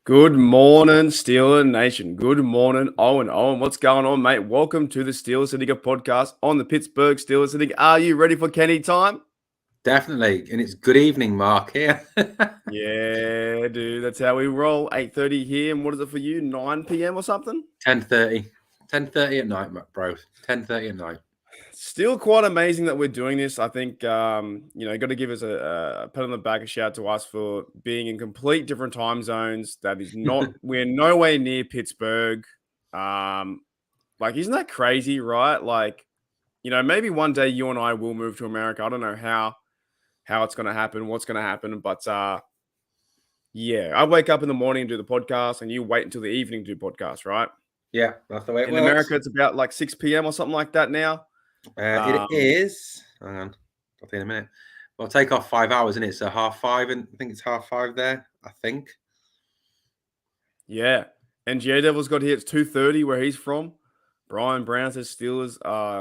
Good morning, Steeler Nation. Good morning, Owen. Owen, what's going on, mate? Welcome to the Steelers Syndicate podcast on the Pittsburgh Steelers Syndicate. Are you ready for Kenny time? Definitely. And it's good evening, Mark, here. Yeah, dude, that's how we roll. 8:30 here. And what is it for you? 9 p.m. or something? 10:30. 10:30 at night, bro. 10:30 at night. Still quite amazing that we're doing this. I think, got to give us a pat on the back, a shout to us for being in complete different time zones. That is not, we're nowhere near Pittsburgh. Isn't that crazy, right? Maybe one day you and I will move to America. I don't know how it's going to happen, what's going to happen, but yeah, I wake up in the morning and do the podcast, and you wait until the evening to do podcasts, right? Yeah, that's the way it In works. America, it's about like 6 p.m. or something like that now. It is. Hang on. I'll see in a minute. Well, take off 5 hours, isn't it? So 5:30, and I think it's 5:30 there, I think. Yeah. And J Devil's got here. It's 2:30 where he's from. Brian Brown says Steelers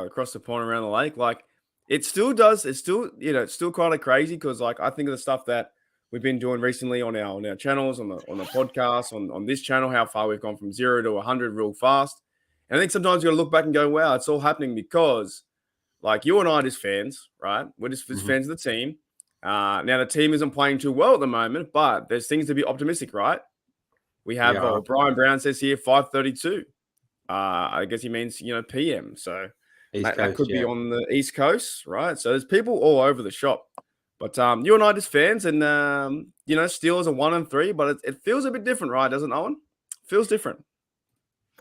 across the pond around the lake. Like, it's still kind of crazy because, like, I think of the stuff that we've been doing recently on our channels, on the podcast, on this channel, how far we've gone from 0 to 100 real fast. And I think sometimes you got to look back and go, wow, it's all happening because, like, you and I are just fans, right? We're just fans of the team. Now, the team isn't playing too well at the moment, but there's things to be optimistic, right? We have Brian Brown says here 5:32. I guess he means PM. So that could be on the East Coast, right? So there's people all over the shop. But you and I just fans, and Steelers are 1-3, but it feels a bit different, right? Doesn't it, Owen? Feels different.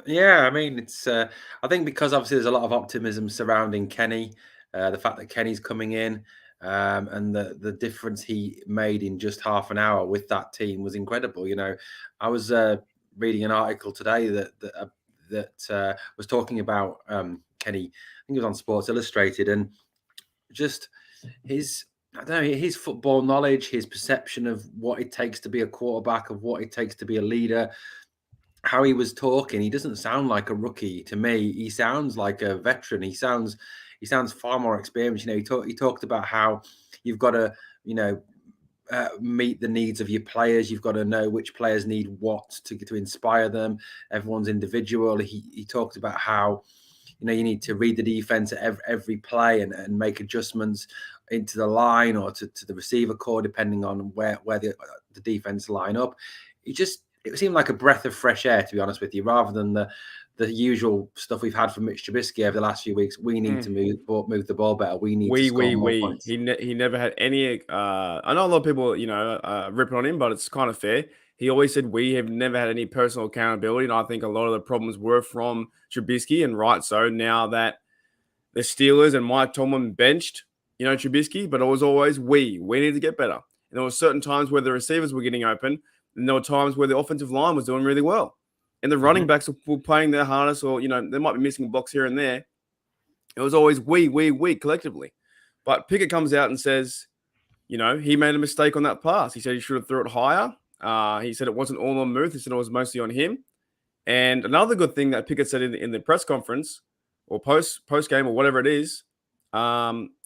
Yeah, I mean, it's. I think because obviously there's a lot of optimism surrounding Kenny, the fact that Kenny's coming in, and the difference he made in just half an hour with that team was incredible. I was reading an article today that was talking about Kenny. I think it was on Sports Illustrated, and just his. I don't know, his football knowledge, his perception of what it takes to be a quarterback, of what it takes to be a leader, how he was talking. He doesn't sound like a rookie to me. He sounds like a veteran. He sounds far more experienced. He talked about how you've got to, meet the needs of your players. You've got to know which players need what to inspire them. Everyone's individual. He talked about how, you need to read the defense at every play and make adjustments into the line or to the receiver core, depending on where the defense line up. It seemed like a breath of fresh air, to be honest with you, rather than the usual stuff we've had from Mitch Trubisky over the last few weeks. We need to move the ball better. We need to score more points. He never had any. I know a lot of people, ripping on him, but it's kind of fair. He always said we have never had any personal accountability, and I think a lot of the problems were from Trubisky, and right so. Now that the Steelers and Mike Tomlin benched, Trubisky, but it was always we need to get better. And there were certain times where the receivers were getting open, and there were times where the offensive line was doing really well, and the running backs were playing their hardest, or they might be missing blocks here and there. It was always we collectively. But Pickett comes out and says, he made a mistake on that pass. He said he should have threw it higher. He said it wasn't all on Muth. He said it was mostly on him. And another good thing that Pickett said in the press conference or post game or whatever it is,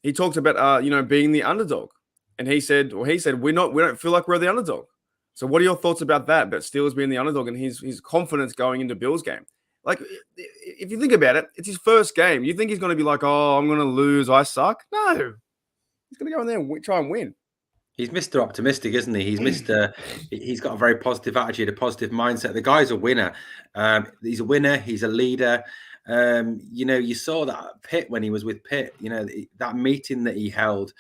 he talked about being the underdog. And he said we don't feel like we're the underdog. So what are your thoughts about that? About Steelers being the underdog and his confidence going into Bills game? Like, if you think about it, it's his first game. You think he's going to be like, oh, I'm going to lose, I suck? No. He's going to go in there and try and win. He's Mr. Optimistic, isn't he? He's got a very positive attitude, a positive mindset. The guy's a winner. He's a winner. He's a leader. You saw that at Pitt when he was with Pitt, that meeting that he held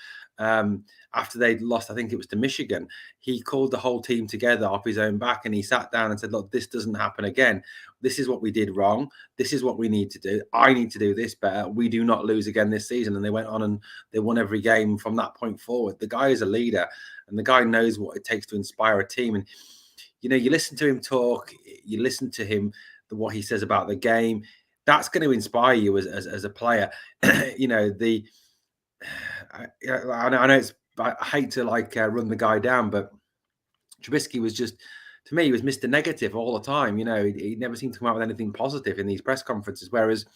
after they'd lost, I think it was to Michigan. He called the whole team together off his own back, and he sat down and said, look, this doesn't happen again. This is what we did wrong. This is what we need to do. I need to do this better. We do not lose again this season. And they went on and they won every game from that point forward. The guy is a leader, and the guy knows what it takes to inspire a team. And, you listen to him talk, you listen to him, what he says about the game. That's going to inspire you as a player. I know I hate to run the guy down, but Trubisky was just, to me, he was Mr. Negative all the time. He never seemed to come out with anything positive in these press conferences, whereas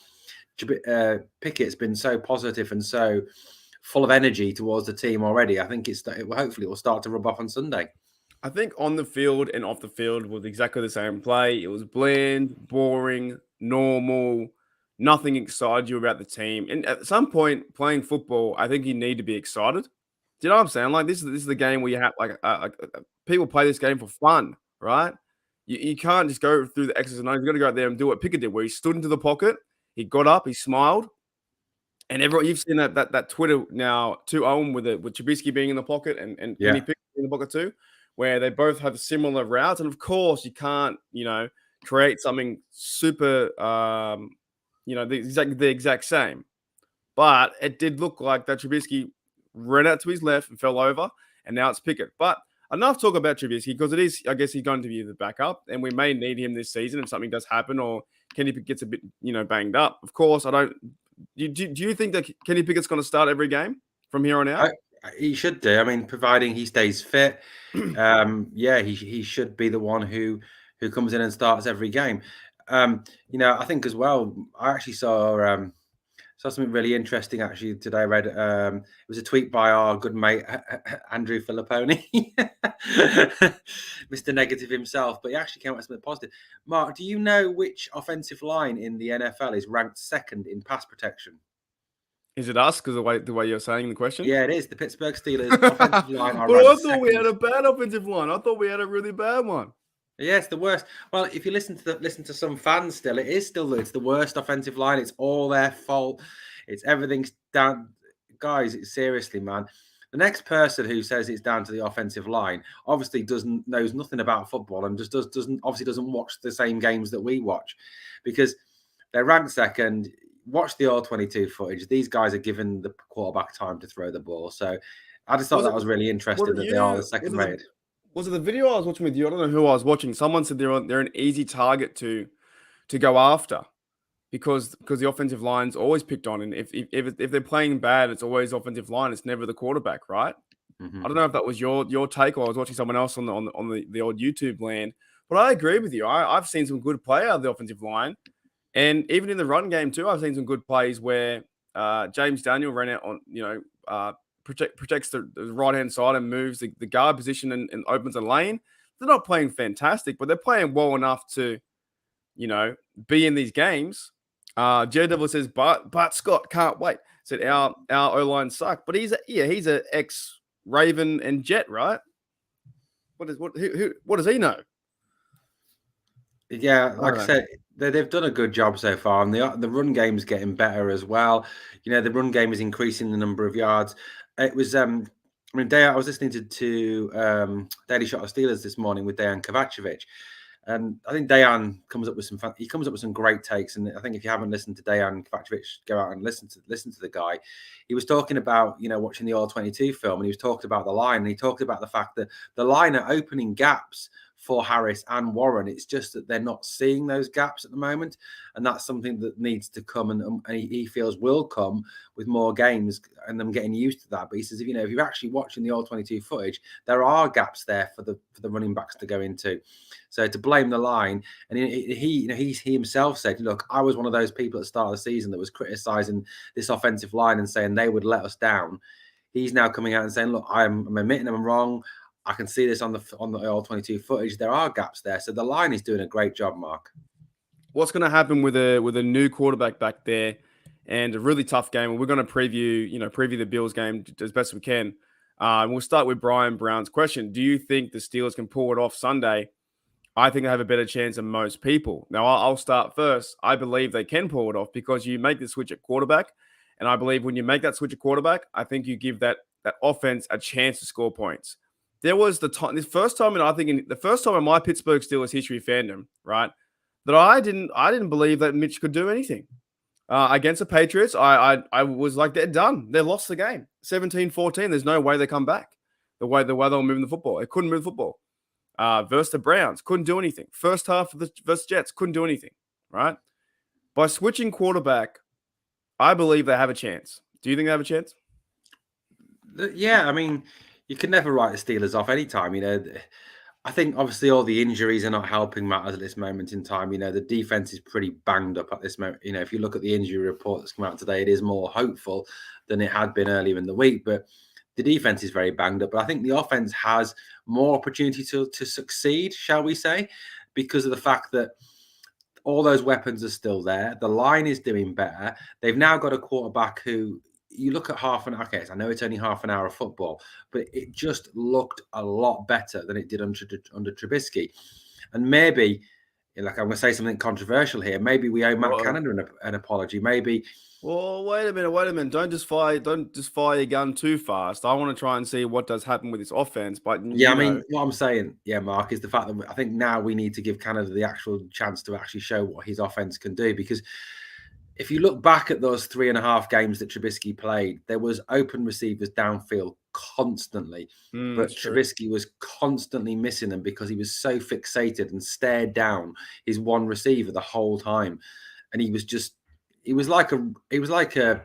Pickett's been so positive and so full of energy towards the team already. I think hopefully it will start to rub off on Sunday. I think on the field and off the field was exactly the same play. It was bland, boring, normal, nothing excited you about the team. And at some point, playing football, I think you need to be excited. Do you know what I'm saying? Like this is the game where you have people play this game for fun, right? You can't just go through the X's and O's. You got to go out there and do what Pickett did, where he stood into the pocket, he got up, he smiled, and everyone you've seen that Twitter now to Owen with Trubisky being in the pocket and Kenny Yeah. Pickett in the pocket too, where they both have similar routes. And of course, you can't, create something super, the exact same. But it did look like that Trubisky ran out to his left and fell over, and now it's Pickett. But enough talk about Trubisky because it is, I guess, he's going to be the backup, and we may need him this season if something does happen or Kenny Pickett gets a bit, banged up. Of course, I don't. Do you think that Kenny Pickett's going to start every game from here on out? He should do. I mean, providing he stays fit, yeah, he should be the one who comes in and starts every game. I think as well. I actually saw something really interesting actually today. I read it was a tweet by our good mate Andrew Filipponi, Mr. Negative himself, but he actually came out with something positive. Mark, do you know which offensive line in the NFL is ranked second in pass protection? Is it us? Because the way you're saying the question? Yeah, it is. The Pittsburgh Steelers offensive line are But ranked I thought we had second. a bad offensive line. I thought we had a really bad one. Yeah, it's the worst. Well, if you listen to some fans, still it is still it's the worst offensive line. It's all their fault. It's everything's down, guys. It's seriously, man. The next person who says it's down to the offensive line obviously knows nothing about football and just doesn't watch the same games that we watch, because they're ranked second. Watch the all-22 footage. These guys are giving the quarterback time to throw the ball. So I just thought Was that it? was really Was interesting it that they are the you? second rated. Was it the video I was watching with you? I don't know who I was watching. Someone said they're an easy target to go after because the offensive line's always picked on, and if they're playing bad, it's always offensive line. It's never the quarterback, right? I don't know if that was your take, or I was watching someone else on the old YouTube land. But I agree with you. I've seen some good play out of the offensive line, and even in the run game too, I've seen some good plays where James Daniel ran out on protects the right hand side and moves the guard position and opens a lane. They're not playing fantastic, but they're playing well enough to be in these games. JW says, but Scott can't wait. Said our O line suck, but he's a ex Raven and Jet, right? What does he know? Yeah, like I know. said, they've done a good job so far, and the run game's getting better as well. The run game is increasing the number of yards. It was, I mean, I was listening to Daily Shot of Steelers this morning with Dejan Kovacevic, and I think Dejan comes up with some great takes. And I think if you haven't listened to Dejan Kovacevic, go out and listen to the guy. He was talking about watching the All-22 film, and he was talking about the line, and he talked about the fact that the line are opening gaps for Harris and Warren. It's just that they're not seeing those gaps at the moment, and that's something that needs to come, and he feels will come with more games and them getting used to that. But he says, if you're actually watching the All-22 footage, there are gaps there for the running backs to go into. So to blame the line, and he himself said, look, I was one of those people at the start of the season that was criticizing this offensive line and saying they would let us down. He's now coming out and saying, look, I'm admitting I'm wrong. I can see this on the All-22 footage. There are gaps there, so the line is doing a great job, Mark. What's going to happen with a new quarterback back there, and a really tough game? We're going to preview the Bills game as best we can. We'll start with Brian Brown's question: do you think the Steelers can pull it off Sunday? I think they have a better chance than most people. Now, I'll start first. I believe they can pull it off because you make the switch at quarterback, and I believe when you make that switch at quarterback, I think you give that offense a chance to score points. There was the first time in my Pittsburgh Steelers history fandom, right, that I didn't believe that Mitch could do anything. Against the Patriots, I was like, they're done. They lost the game. 17-14. There's no way they come back. The way they were moving the football. They couldn't move the football. Versus the Browns, couldn't do anything. First half versus Jets, couldn't do anything, right? By switching quarterback, I believe they have a chance. Do you think they have a chance? Yeah, I mean, you can never write the Steelers off anytime. I think obviously all the injuries are not helping matters at this moment in time. The defense is pretty banged up at this moment. If you look at the injury report that's come out today, it is more hopeful than it had been earlier in the week. But the defense is very banged up, but I think the offense has more opportunity to succeed, shall we say, because of the fact that all those weapons are still there. The line is doing better. They've now got a quarterback who you look at half an hour. Okay, I know it's only half an hour of football, but it just looked a lot better than it did under Trubisky. And maybe, like I'm going to say something controversial here, maybe we owe Matt Canada an apology. Maybe. Well, wait a minute. Don't just fire your gun too fast. I want to try and see what does happen with this offense. But Yeah, I mean, what I'm saying, Mark, is the fact that I think now we need to give Canada the actual chance to actually show what his offense can do. Because if you look back at those 3.5 games that Trubisky played, there was open receivers downfield constantly, but Trubisky was constantly missing them because he was so fixated and stared down his one receiver the whole time, and he was like a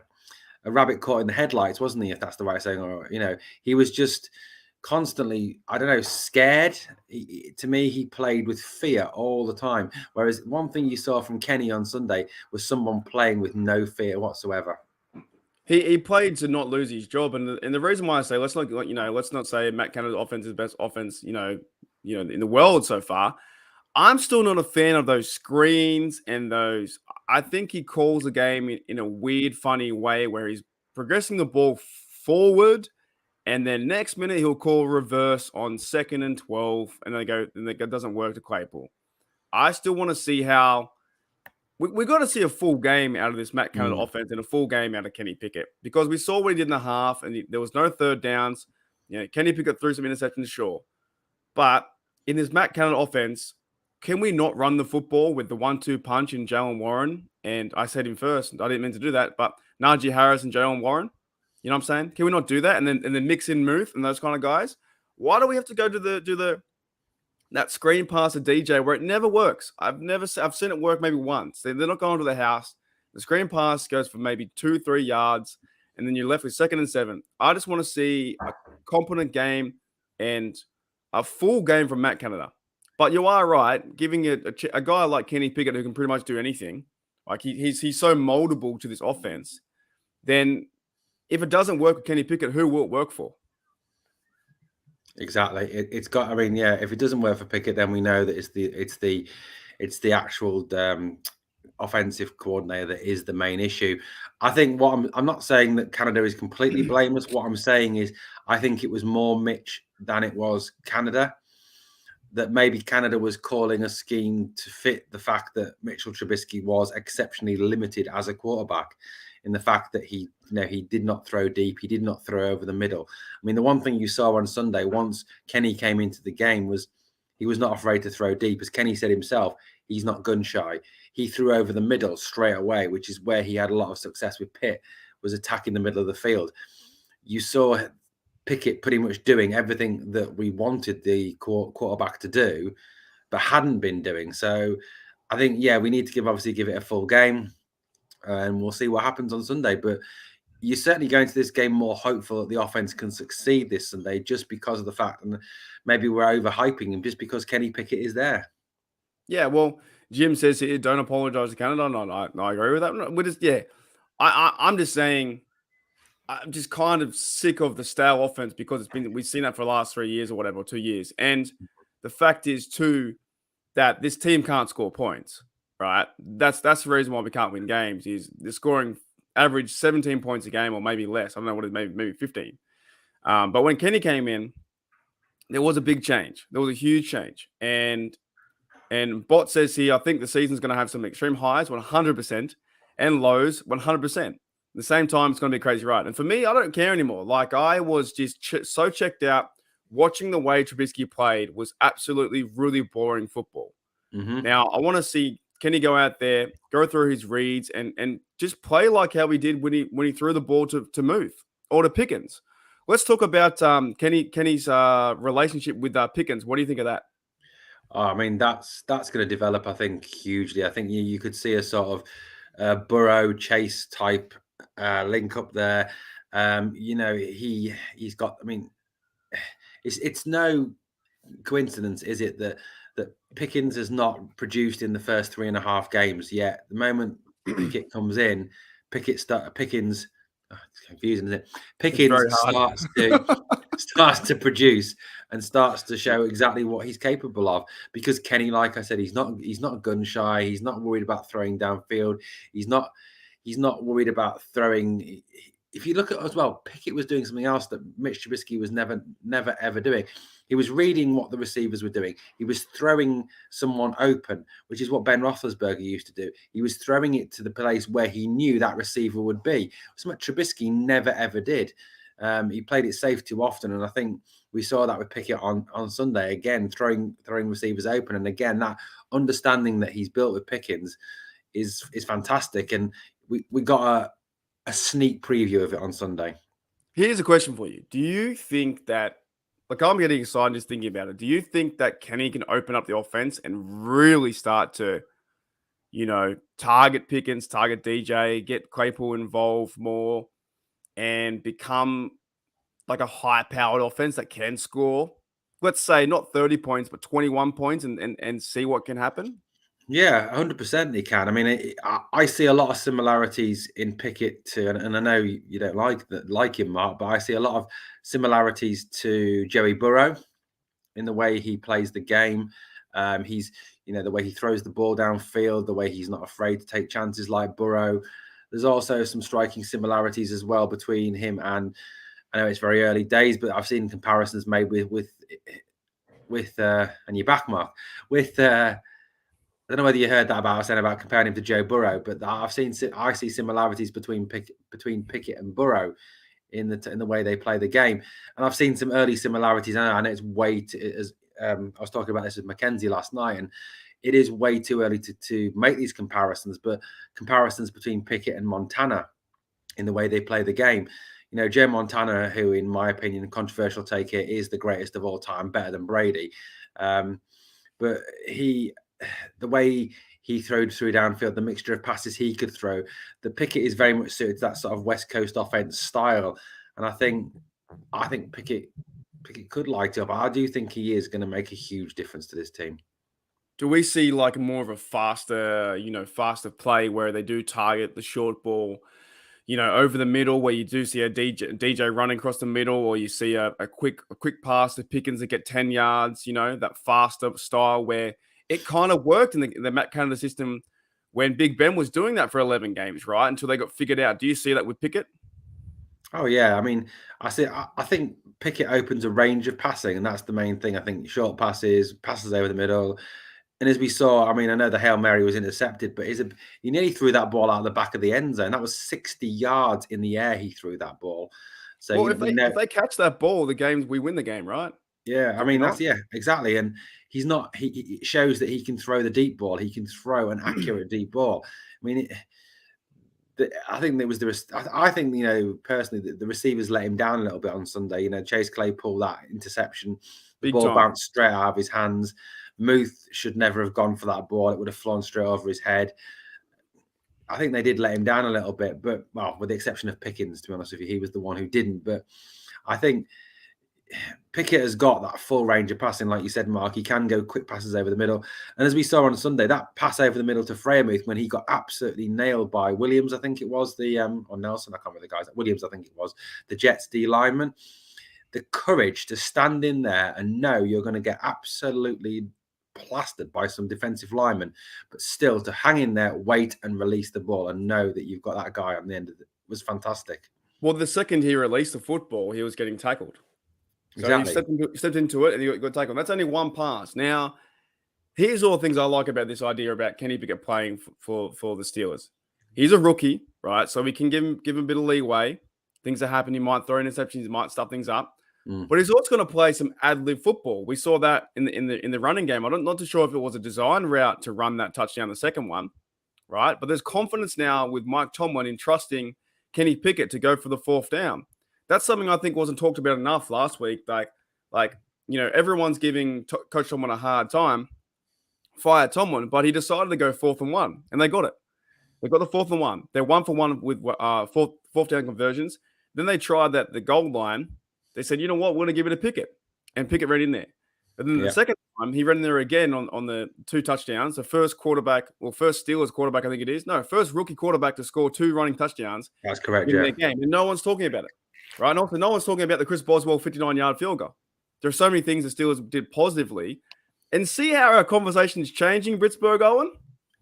rabbit caught in the headlights, wasn't he? If that's the right saying, or he was just constantly, I don't know, scared. To me, he played with fear all the time. Whereas one thing you saw from Kenny on Sunday was someone playing with no fear whatsoever. He played to not lose his job, and the reason why I say let's not say Matt Canada's offense is the best offense in the world so far. I'm still not a fan of those screens and those. I think he calls the game in a weird, funny way where he's progressing the ball forward, and then next minute he'll call reverse on 2nd and 12, and it doesn't work to Claypool. I still want to see how we got to see a full game out of this Matt Canada offense and a full game out of Kenny Pickett, because we saw what he did in the half, and there was no third downs. Kenny Pickett threw some interceptions, sure, but in this Matt Canada offense, can we not run the football with the 1-2 punch in Jalen Warren? And I said him first. I didn't mean to do that, but Najee Harris and Jalen Warren, you know what I'm saying? Can we not do that and then mix in Muth and those kind of guys? Why do we have to go to that screen pass to DJ where it never works? I've seen it work maybe once. They're not going to the house. The screen pass goes for maybe 2-3 yards, and then you're left with 2nd and 7. I just want to see a competent game and a full game from Matt Canada. But you are right, giving a guy like Kenny Pickett who can pretty much do anything, like he's so moldable to this offense. Then if it doesn't work with Kenny Pickett, who will it work for? Exactly. It's got. I mean, yeah. If it doesn't work for Pickett, then we know that it's the actual offensive coordinator that is the main issue. I think I'm not saying that Canada is completely blameless. What I'm saying is I think it was more Mitch than it was Canada. That maybe Canada was calling a scheme to fit the fact that Mitchell Trubisky was exceptionally limited as a quarterback, in the fact that he did not throw deep, he did not throw over the middle. I mean, the one thing you saw on Sunday, once Kenny came into the game, was he was not afraid to throw deep. As Kenny said himself, he's not gun shy. He threw over the middle straight away, which is where he had a lot of success with Pitt, was attacking the middle of the field. You saw Pickett pretty much doing everything that we wanted the quarterback to do, but hadn't been doing. So I think, we need to give it a full game, and we'll see what happens on Sunday. But you're certainly going to this game more hopeful that the offense can succeed this Sunday, just because of the fact, and maybe we're overhyping him just because Kenny Pickett is there. Yeah, well, Jim says here, don't apologize to Canada. No, I agree with that. I'm just saying, I'm just kind of sick of the stale offense, because we've seen that for the last 3 years or whatever, or 2 years. And the fact is too that this team can't score points, right? That's the reason why we can't win games. Is the scoring average 17 points a game, or maybe less. I don't know what it is, maybe 15. But when Kenny came in, there was a big change. There was a huge change. And Bot says here, I think the season's going to have some extreme highs, 100%, and lows, 100%. At the same time, it's going to be a crazy ride. And for me, I don't care anymore. Like, I was just so checked out. Watching the way Trubisky played was absolutely really boring football. Mm-hmm. Now, I want to see Kenny go out there, go through his reads, and just play like how he did when he threw the ball to Muth or to Pickens. Let's talk about Kenny's relationship with Pickens. What do you think of that? I mean, that's going to develop, I think, hugely. I think you could see a sort of Burrow Chase type link up there. He's got. I mean, it's no coincidence, is it, that Pickens has not produced in the first 3.5 games yet. The moment Pickett comes in, Pickens It's confusing, isn't it? It's very Pickens hard. starts to produce and starts to show exactly what he's capable of. Because Kenny, like I said, he's not gun shy. He's not worried about throwing downfield. He's not worried about throwing. If you look at as well, Pickett was doing something else that Mitch Trubisky was never ever doing. He was reading what the receivers were doing. He was throwing someone open, which is what Ben Roethlisberger used to do. He was throwing it to the place where he knew that receiver would be. Something Trubisky never ever did. He played it safe too often, and I think we saw that with Pickett on Sunday again, throwing receivers open, and again that understanding that he's built with Pickens is fantastic, and we got a sneak preview of it on Sunday. Here's a question for you. Do you think that, like, I'm getting excited just thinking about it. Do you think that Kenny can open up the offense and really start to, target Pickens, target DJ, get Claypool involved more, and become like a high-powered offense that can score, let's say not 30 points, but 21 points and see what can happen? Yeah, 100% he can. I mean, I see a lot of similarities in Pickett to, and I know you don't like him, Mark, but I see a lot of similarities to Joey Burrow in the way he plays the game. He's, the way he throws the ball downfield, the way he's not afraid to take chances like Burrow. There's also some striking similarities as well between him and, I know it's very early days, but I've seen comparisons made with and your back, Mark, with I don't know whether you heard that about saying about comparing him to Joe Burrow, but I see similarities between Pickett and Burrow in the way they play the game, and I've seen some early similarities. And I know it's I was talking about this with Mackenzie last night, and it is way too early to make these comparisons, but comparisons between Pickett and Montana in the way they play the game. Joe Montana, who in my opinion, controversial take here, is the greatest of all time, better than Brady, but the way he threw downfield, the mixture of passes he could throw, the Pickett is very much suited to that sort of West Coast offense style. And I think Pickett could light up. I do think he is going to make a huge difference to this team. Do we see like more of a faster play where they do target the short ball, over the middle, where you do see a DJ running across the middle, or you see a quick pass to Pickens to get 10 yards, that faster style where it kind of worked in the Matt Canada system when Big Ben was doing that for 11 games, right? Until they got figured out. Do you see that with Pickett? Oh yeah, I mean, I think Pickett opens a range of passing, and that's the main thing. I think short passes over the middle, and as we saw, I mean, I know the Hail Mary was intercepted, but he nearly threw that ball out the back of the end zone. That was 60 yards in the air. He threw that ball. So Well, if they catch that ball, we win the game, right? Yeah, I mean exactly, and he's not. He shows that he can throw the deep ball. He can throw an accurate deep ball. I mean, I think there was I think personally the receivers let him down a little bit on Sunday. Chase Claypool, that interception, the ball bounced straight out of his hands. Muth should never have gone for that ball. It would have flown straight over his head. I think they did let him down a little bit, but with the exception of Pickens, to be honest with you, he was the one who didn't. But I think Pickett has got that full range of passing, like you said, Mark. He can go quick passes over the middle. And as we saw on Sunday, that pass over the middle to Freiermuth when he got absolutely nailed by Williams, I think it was, or Nelson, I can't remember the guys. Williams, I think it was, the Jets D lineman. The courage to stand in there and know you're going to get absolutely plastered by some defensive linemen, but still to hang in there, wait and release the ball and know that you've got that guy on the end of it was fantastic. Well, the second he released the football, he was getting tackled. So Exactly. he stepped into it and he got tackled. That's only one pass. Now, here's all the things I like about this idea about Kenny Pickett playing for the Steelers. He's a rookie, right? So we can give him a bit of leeway. Things that happen, he might throw interceptions, he might stuff things up. But he's also going to play some ad-lib football. We saw that in the running game. I'm not too sure if it was a design route to run that touchdown, the second one, right? But there's confidence now with Mike Tomlin in trusting Kenny Pickett to go for the fourth down. That's something I think wasn't talked about enough last week. Everyone's giving Coach Tomlin a hard time, fire Tomlin, but he decided to go 4th and 1, and they got it. They got the 4th and 1. They're 1 for 1 with fourth down conversions. Then they tried the goal line. They said, you know what, we're going to give it to Pickett. And Pickett ran in there. And then the Yeah, second time, he ran there again on the 2 touchdowns. The first Steelers quarterback, I think it is. No, first rookie quarterback to score 2 running touchdowns that's correct, in yeah. their game, and no one's talking about it, right? And also, no one's talking about the Chris Boswell 59-yard field goal. There are so many things the Steelers did positively, and see how our conversation is changing, Britsburgh, Owen?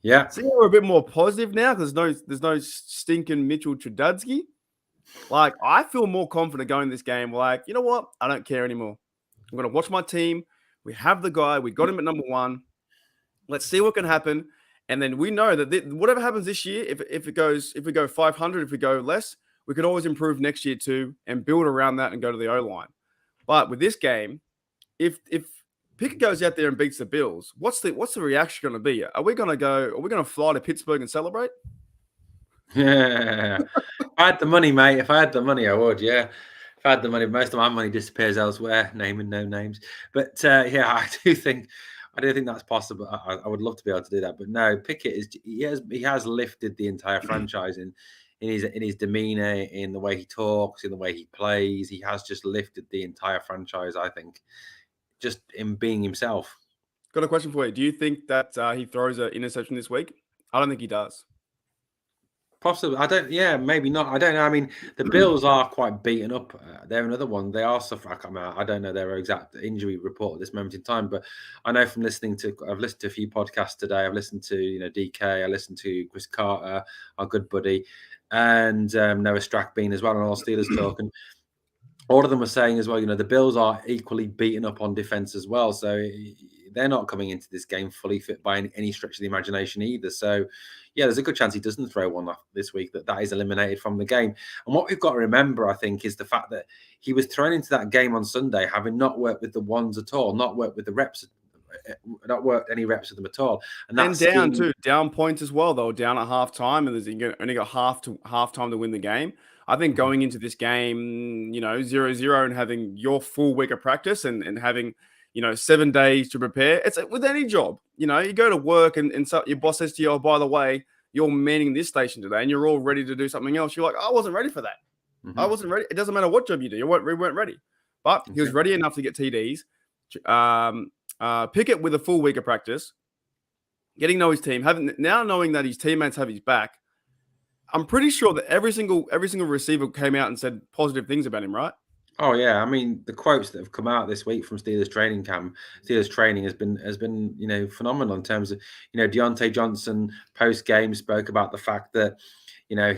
Yeah. See how we're a bit more positive now because there's no stinking Mitchell Trubisky. Like, I feel more confident going this game. Like, you know what? I don't care anymore. I'm going to watch my team. We have the guy. We got him at number 1. Let's see what can happen. And then we know that whatever happens this year, if we go 500, if we go less, we can always improve next year too and build around that and go to the O-line. But with this game, if Pickett goes out there and beats the Bills, what's the reaction going to be? Are we going to fly to Pittsburgh and celebrate? Yeah. If I had the money, mate. If I had the money, I would. Yeah. If I had the money, most of my money disappears elsewhere. Naming no names, but yeah, I do think that's possible. I would love to be able to do that, but no. Pickett he has lifted the entire franchise in his demeanor, in the way he talks, in the way he plays. He has just lifted the entire franchise. I think just in being himself. Got a question for you. Do you think that he throws an interception this week? I don't think he does. Possibly, I don't. Yeah, maybe not. I don't know. I mean, the Bills are quite beaten up. They're another one. They are suffering. I don't know their exact injury report at this moment in time, but I know from listening to. I've listened to a few podcasts today. I've listened to DK. I listened to Chris Carter, our good buddy, and Noah Strackbean as well, and all Steelers talk. And all of them were saying as well, the Bills are equally beaten up on defense as well. So they're not coming into this game fully fit by any stretch of the imagination either. So, yeah, there's a good chance he doesn't throw one off this week, that is eliminated from the game. And what we've got to remember, I think, is the fact that he was thrown into that game on Sunday having not worked with the ones at all, not worked with the reps, not worked any reps with them at all. And down too, down points as well, though, down at halftime, and only got half time to win the game. I think going into this game, 0-0 and having your full week of practice and having, 7 days to prepare. It's with any job, you go to work and so your boss says to you, oh, by the way, you're manning this station today and you're all ready to do something else. You're like, I wasn't ready for that. Mm-hmm. I wasn't ready. It doesn't matter what job you do. We weren't ready. But he was ready enough to get TDs. Pickett with a full week of practice, getting to know his team, knowing that his teammates have his back. I'm pretty sure that every single receiver came out and said positive things about him, right? Oh yeah, I mean the quotes that have come out this week from Steelers training has been phenomenal in terms of Deontay Johnson post game spoke about the fact that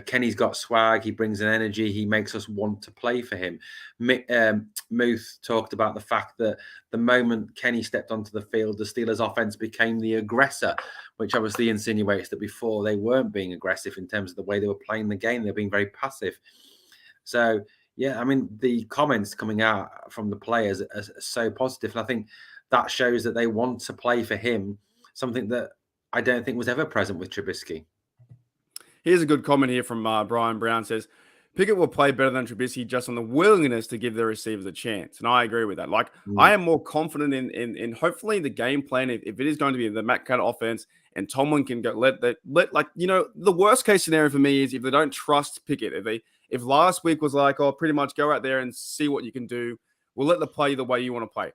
Kenny's got swag, he brings an energy, he makes us want to play for him. Muth talked about the fact that the moment Kenny stepped onto the field, the Steelers offense became the aggressor, which obviously insinuates that before they weren't being aggressive in terms of the way they were playing the game, they're being very passive. So yeah, I mean, the comments coming out from the players are so positive. And I think that shows that they want to play for him, something that I don't think was ever present with Trubisky. Here's a good comment here from Brian Brown says, Pickett will play better than Trubisky just on the willingness to give their receivers a chance. And I agree with that. Like, I am more confident in hopefully the game plan, if it is going to be the Matt Canada offense and Tomlin can go the worst case scenario for me is if they don't trust Pickett, if last week was like, oh, pretty much go out there and see what you can do, we'll let the play the way you want to play.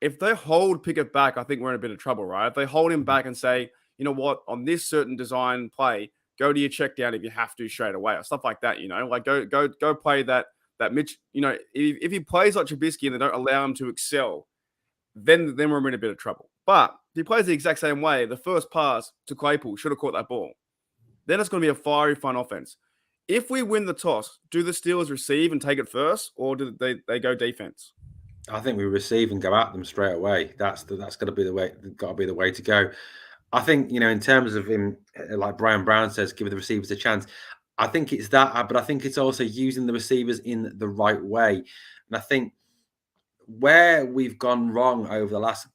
If they hold Pickett back, I think we're in a bit of trouble, right? If they hold him back and say, you know what, on this certain design play, go to your check down if you have to straight away or stuff like that, like go play that Mitch, if he plays like Trubisky and they don't allow him to excel, then we're in a bit of trouble. But if he plays the exact same way, the first pass to Claypool should have caught that ball. Then it's going to be a fiery, fun offense. If we win the toss, do the Steelers receive and take it first, or do they go defense? I think we receive and go at them straight away. That's got to be the way. Got to be the way to go. I think in terms of him, like Brian Brown says, give the receivers a chance. I think it's that, but I think it's also using the receivers in the right way. And I think where we've gone wrong over the last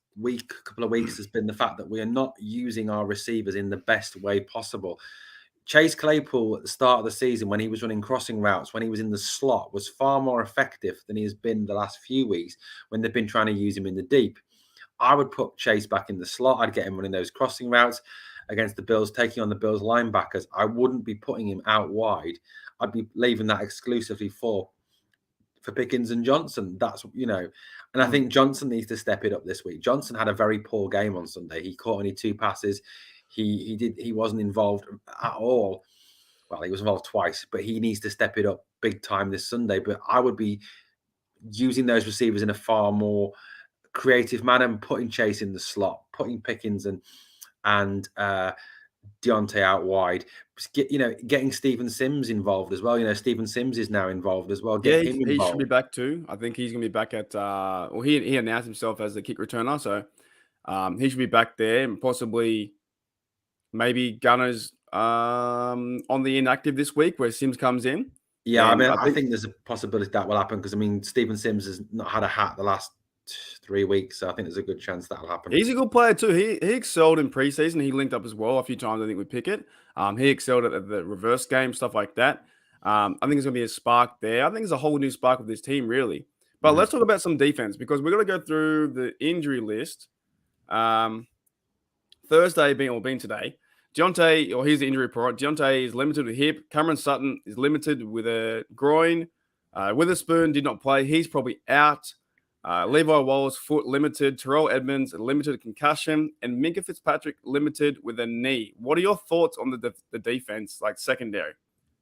couple of weeks, has been the fact that we are not using our receivers in the best way possible. Chase Claypool at the start of the season, when he was running crossing routes, when he was in the slot, was far more effective than he has been the last few weeks when they've been trying to use him in the deep. I would put Chase back in the slot. I'd get him running those crossing routes against the Bills, taking on the Bills linebackers. I wouldn't be putting him out wide. I'd be leaving that exclusively for Pickens and Johnson. That's, And I think Johnson needs to step it up this week. Johnson had a very poor game on Sunday. He caught only 2 passes. He wasn't involved at all. Well, he was involved twice, but he needs to step it up big time this Sunday. But I would be using those receivers in a far more creative manner and putting Chase in the slot, putting Pickens and Deontay out wide. Getting Stephen Sims involved as well. Stephen Sims is now involved as well. Yeah, Get him he should be involved. back too. I think he's going to be back at he announced himself as the kick returner, so he should be back there, and possibly maybe Gunners on the inactive this week where Sims comes in. Yeah, I And mean, I think there's a possibility that will happen because, I mean, Stephen Sims has not had a hat the last 3 weeks, so I think there's a good chance that'll happen. he's a good player too. He excelled in preseason. He linked up as well a few times, I think, with Pickett. He excelled at the reverse game, stuff like that. I think there's going to be a spark there. I think there's a whole new spark with this team, really. But let's talk about some defense because we're going to go through the injury list. Thursday being today. Deontay, or here's the injury report. Deontay is limited with hip. Cameron Sutton is limited with a groin. Witherspoon did not play. He's probably out. Levi Wallace, foot limited. Terrell Edmonds, limited concussion. And Minkah Fitzpatrick, limited with a knee. What are your thoughts on the defense, like secondary?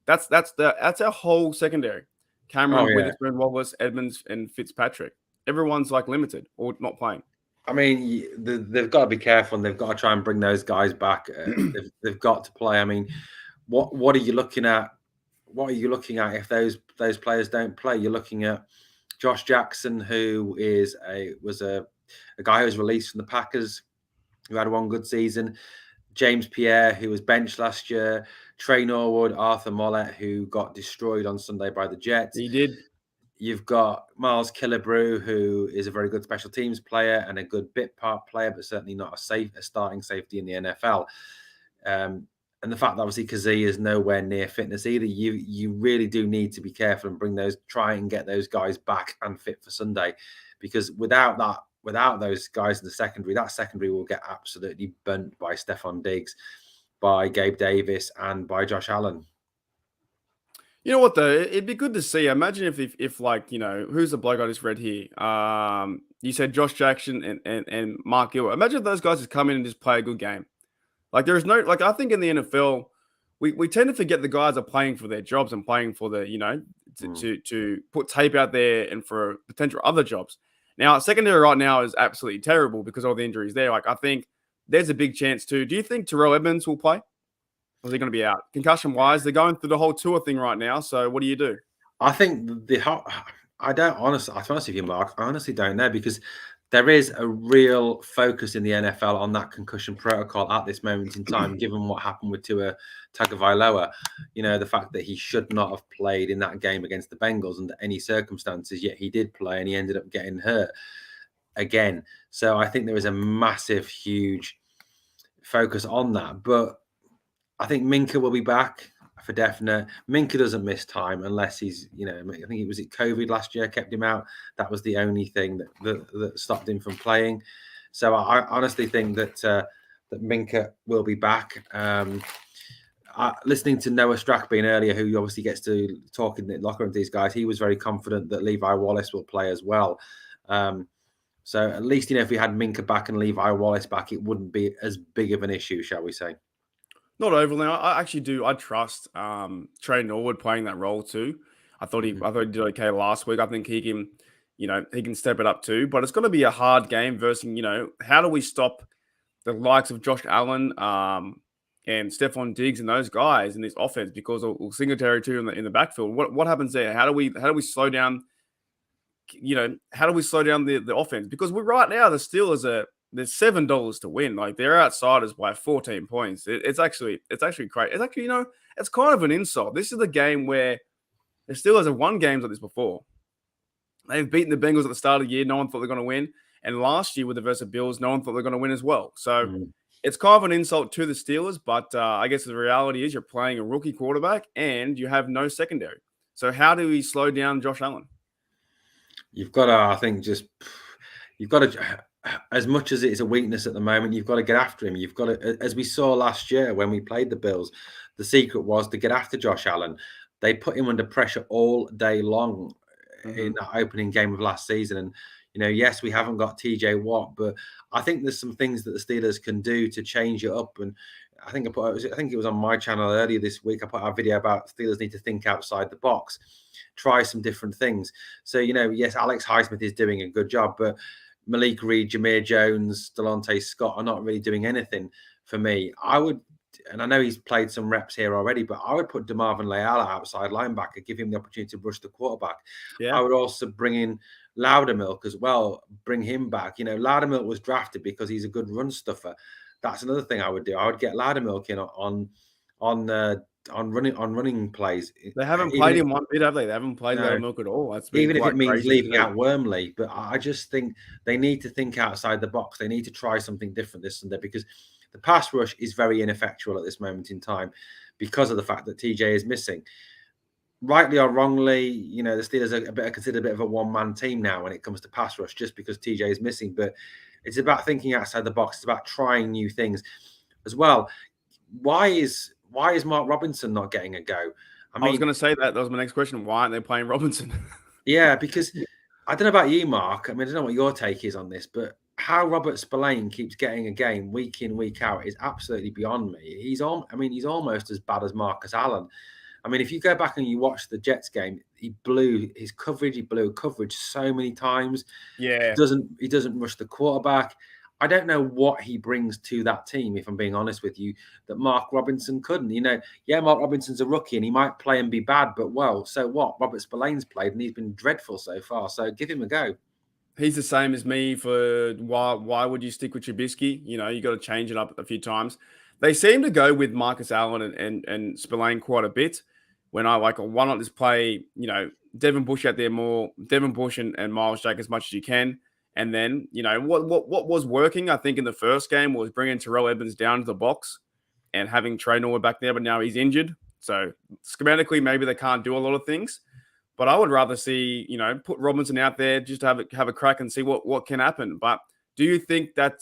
That's our whole secondary. Cameron, Witherspoon, Wallace, Edmonds, and Fitzpatrick. Everyone's like limited or not playing. I mean, they've got to be careful and they've got to try and bring those guys back. They've got to play. I mean, what are you looking at? What are you looking at if those players don't play? You're looking at Josh Jackson, who was a guy who was released from the Packers, who had one good season. James Pierre, who was benched last year. Trey Norwood, Arthur Mollett, who got destroyed on Sunday by the Jets. He did. You've got Miles Killebrew, who is a very good special teams player and a good bit part player, but certainly not a starting safety in the NFL. And the fact that obviously Kazee is nowhere near fitness either. You really do need to be careful and try and get those guys back and fit for Sunday, because without those guys in the secondary, that secondary will get absolutely burnt by Stephon Diggs, by Gabe Davis, and by Josh Allen. You know what though? It'd be good to see. Imagine if like, who's the bloke I just read here? You said Josh Jackson and Mark Gilbert. Imagine if those guys just come in and just play a good game. Like there's no, like I think in the NFL, we tend to forget the guys are playing for their jobs and playing for the, to put tape out there and for potential other jobs. Now, secondary right now is absolutely terrible because of all the injuries there. Like I think there's a big chance too. Do you think Terrell Edmonds will play? Or is he going to be out? Concussion-wise, they're going through the whole tour thing right now. So what do you do? I think I don't honestly, to be honest with you, Mark, I honestly don't know, because there is a real focus in the NFL on that concussion protocol at this moment in time, given what happened with Tua Tagovailoa. The fact that he should not have played in that game against the Bengals under any circumstances, yet he did play and he ended up getting hurt again. So I think there is a massive, huge focus on that. But I think Minkah will be back for definite. Minkah doesn't miss time unless he's, I think it was COVID last year kept him out. That was the only thing that stopped him from playing. So I honestly think that Minkah will be back. Listening to Noah Strackbean earlier, who obviously gets to talk in the locker room to these guys, he was very confident that Levi Wallace will play as well. So at least, if we had Minkah back and Levi Wallace back, it wouldn't be as big of an issue, shall we say. Not overly. I actually do. I trust Trey Norwood playing that role too. I thought he did okay last week. I think he can, he can step it up too. But it's going to be a hard game versus, how do we stop the likes of Josh Allen and Stephon Diggs and those guys in this offense, because we'll Singletary too in the backfield. What happens there? How do we slow down? How do we slow down the offense? Because right now the Steelers are. There's $7 to win. Like they're outsiders by 14 points. It's actually crazy. It's actually, it's kind of an insult. This is the game where the Steelers have won games like this before. They've beaten the Bengals at the start of the year. No one thought they were going to win. And last year with the versus Bills, no one thought they were going to win as well. So it's kind of an insult to the Steelers. But I guess the reality is you're playing a rookie quarterback and you have no secondary. So how do we slow down Josh Allen? You've got to, I think, as much as it is a weakness at the moment, you've got to get after him. You've got to, as we saw last year when we played the Bills, the secret was to get after Josh Allen. They put him under pressure all day long in that opening game of last season. And, Yes, we haven't got TJ Watt, but I think there's some things that the Steelers can do to change it up. And I think it was on my channel earlier this week. I put out a video about Steelers need to think outside the box, try some different things. So, yes, Alex Highsmith is doing a good job, but Malik Reed, Jameer Jones, Delonte Scott are not really doing anything for me. And I know he's played some reps here already, but I would put DeMarvin Leal outside linebacker, give him the opportunity to rush the quarterback. Yeah. I would also bring in Loudermilk as well, bring him back. Loudermilk was drafted because he's a good run stuffer. That's another thing I would do. I would get Loudermilk in on running plays. They haven't played him one bit, have they? They haven't played No. Milk at all. That's been Even if quite it means crazy leaving out Wormley, but I just think they need to think outside the box. They need to try something different this Sunday, because the pass rush is very ineffectual at this moment in time because of the fact that TJ is missing. Rightly or wrongly, the Steelers are considered a bit of a one-man team now when it comes to pass rush, just because TJ is missing. But it's about thinking outside the box. It's about trying new things as well. Why is Mark Robinson not getting a go? I was going to say that. That was my next question. Why aren't they playing Robinson? Yeah, because I don't know about you, Mark. I don't know what your take is on this, but how Robert Spillane keeps getting a game week in, week out is absolutely beyond me. He's almost as bad as Marcus Allen. If you go back and you watch the Jets game, he blew coverage so many times. Yeah. He doesn't rush the quarterback. I don't know what he brings to that team, if I'm being honest with you, that Mark Robinson couldn't. Mark Robinson's a rookie and he might play and be bad, but so what? Robert Spillane's played and he's been dreadful so far. So give him a go. He's the same as me for why would you stick with Trubisky? You got to change it up a few times. They seem to go with Marcus Allen and Spillane quite a bit. When why not just play, Devin Bush out there more, Devin Bush and Miles Jack as much as you can. And then, what was working, I think, in the first game was bringing Terrell Edmonds down to the box and having Trey Norwood back there, but now he's injured. So schematically, maybe they can't do a lot of things. But I would rather see, put Robinson out there just to have a crack and see what can happen. But do you think that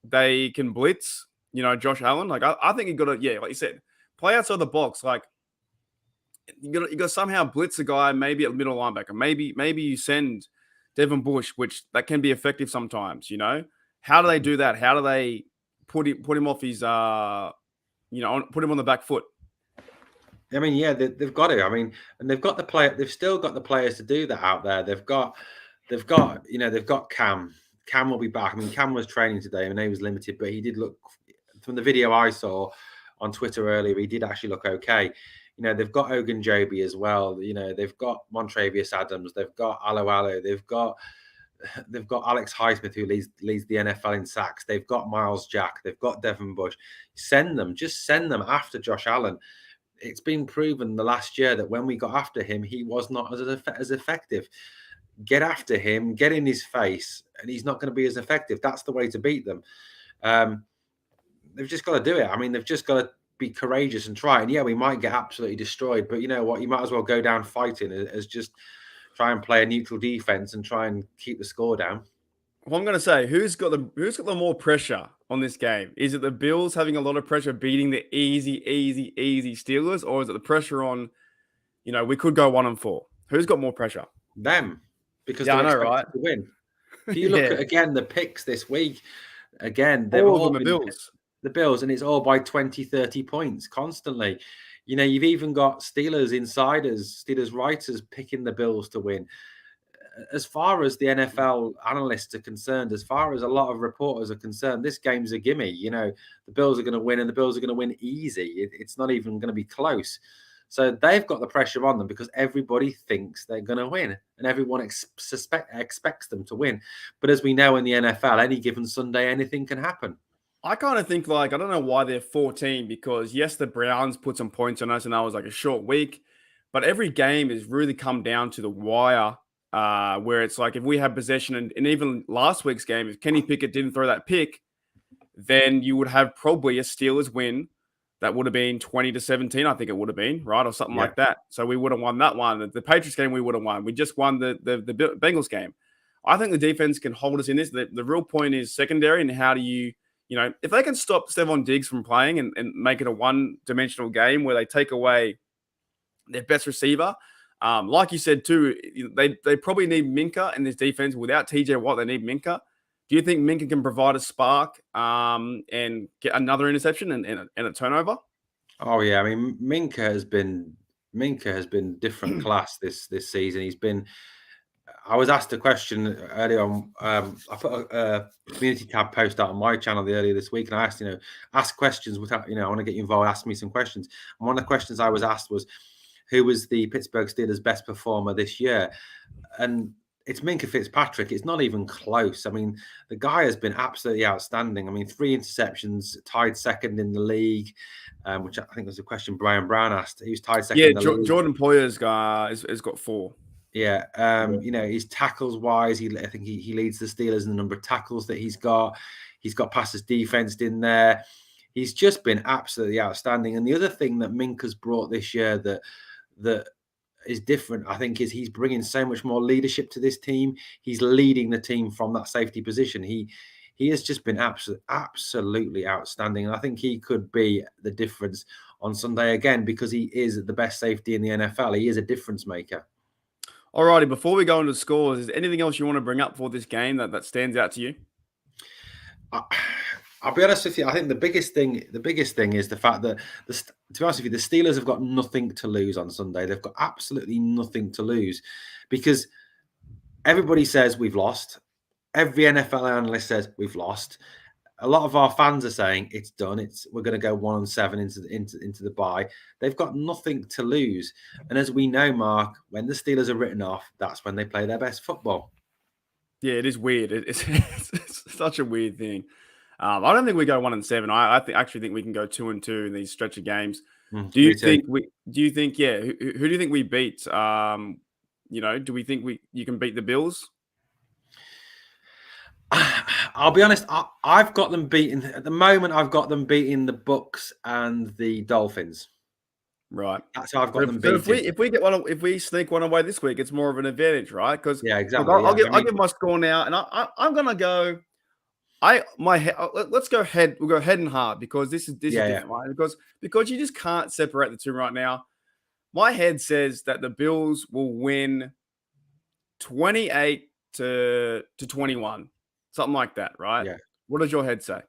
they can blitz, Josh Allen? I think you got to, like you said, play outside the box. You got to somehow blitz a guy, maybe at middle linebacker. Maybe you send Devin Bush, which that can be effective sometimes. How do they do that? How do they put him off his put him on the back foot? They've got to. And they've got the player. They've still got the players to do that out there. They've got Cam. Cam will be back. Cam was training today. I know he was limited, but he did look, from the video I saw on Twitter earlier, he did actually look okay. They've got Ogunjobi as well. They've got Montrevious Adams. They've got Alu. They've got Alex Highsmith, who leads the NFL in sacks. They've got Miles Jack. They've got Devin Bush. Just send them after Josh Allen. It's been proven the last year that when we got after him, he was not as effective. Get after him, get in his face, and he's not going to be as effective. That's the way to beat them. They've just got to do it. They've just got to be courageous and try. And yeah, we might get absolutely destroyed, but you know what? You might as well go down fighting as just try and play a neutral defense and try and keep the score down. Well, I'm going to say, who's got the more pressure on this game? Is it the Bills having a lot of pressure beating the easy Steelers, or is it the pressure on, we could go 1-4? Who's got more pressure? Them, because I know, they're right? To win. If you look at again the picks this week, again they've all all been been the Bills, and it's all by 20, 30 points constantly. You've even got Steelers insiders, Steelers writers picking the Bills to win. As far as the NFL analysts are concerned, as far as a lot of reporters are concerned, this game's a gimme. The Bills are going to win, and the Bills are going to win easy. It's not even going to be close. So they've got the pressure on them because everybody thinks they're going to win, and everyone expects them to win. But as we know in the NFL, any given Sunday, anything can happen. I kind of think I don't know why they're 14, because yes, the Browns put some points on us and that was a short week, but every game has really come down to the wire. Where it's if we had possession, and even last week's game, if Kenny Pickett didn't throw that pick, then you would have probably a Steelers win that would have been 20-17, I think it would have been, right? Or something like that. So we would have won that one. The Patriots game, we would have won. We just won the Bengals game. I think the defense can hold us in this. The real point is secondary, and how do you, if they can stop Stephon Diggs from playing and make it a one-dimensional game where they take away their best receiver, Like you said too, they probably need Minka in this defense. Without TJ Watt, they need Minka. Do you think Minka can provide a spark and get another interception and a turnover? Oh yeah, I mean Minka has been different class this season. I was asked a question earlier on. I put a community tab post out on my channel earlier this week, and I asked, ask questions without, I want to get you involved. Ask me some questions. And one of the questions I was asked was, who was the Pittsburgh Steelers' best performer this year? And it's Minka Fitzpatrick. It's not even close. I mean, the guy has been absolutely outstanding. I mean, 3 interceptions, tied second in the league, which I think was a question Brian Brown asked. He was tied second in the league. Jordan Poyer's has got 4. Yeah, his tackles wise, I think he leads the Steelers in the number of tackles that he's got. He's got passes defensed in there. He's just been absolutely outstanding. And the other thing that Minka's brought this year that is different, I think, is he's bringing so much more leadership to this team. He's leading the team from that safety position. He has just been absolutely outstanding. And I think he could be the difference on Sunday again, because he is the best safety in the NFL. He is a difference maker. Alrighty, before we go into scores, is there anything else you want to bring up for this game that stands out to you? I'll be honest with you. I think the biggest thing is the fact that, to be honest with you, the Steelers have got nothing to lose on Sunday. They've got absolutely nothing to lose, because everybody says we've lost. Every NFL analyst says we've lost. A lot of our fans are saying it's done. We're going to go 1-7 into the bye. They've got nothing to lose. And as we know, Mark, when the Steelers are written off, that's when they play their best football. Yeah, it is weird. It's such a weird thing. I don't think we go 1-7. I actually think we can go 2-2 in these stretch of games. Do you think? Yeah? Who do you think we beat? Do we think you can beat the Bills? I'll be honest. I've got them beaten at the moment. I've got them beating the Bucks and the Dolphins. Right. That's how I've got them beaten. If we sneak one away this week, it's more of an advantage, right? Because yeah, exactly. Look, I'll give my score now, and I'm gonna go. Let's go head. We'll go head and heart, because this is different, right? Because you just can't separate the two right now. My head says that the Bills will win 28-21. Something like that, right? Yeah. What does your head say?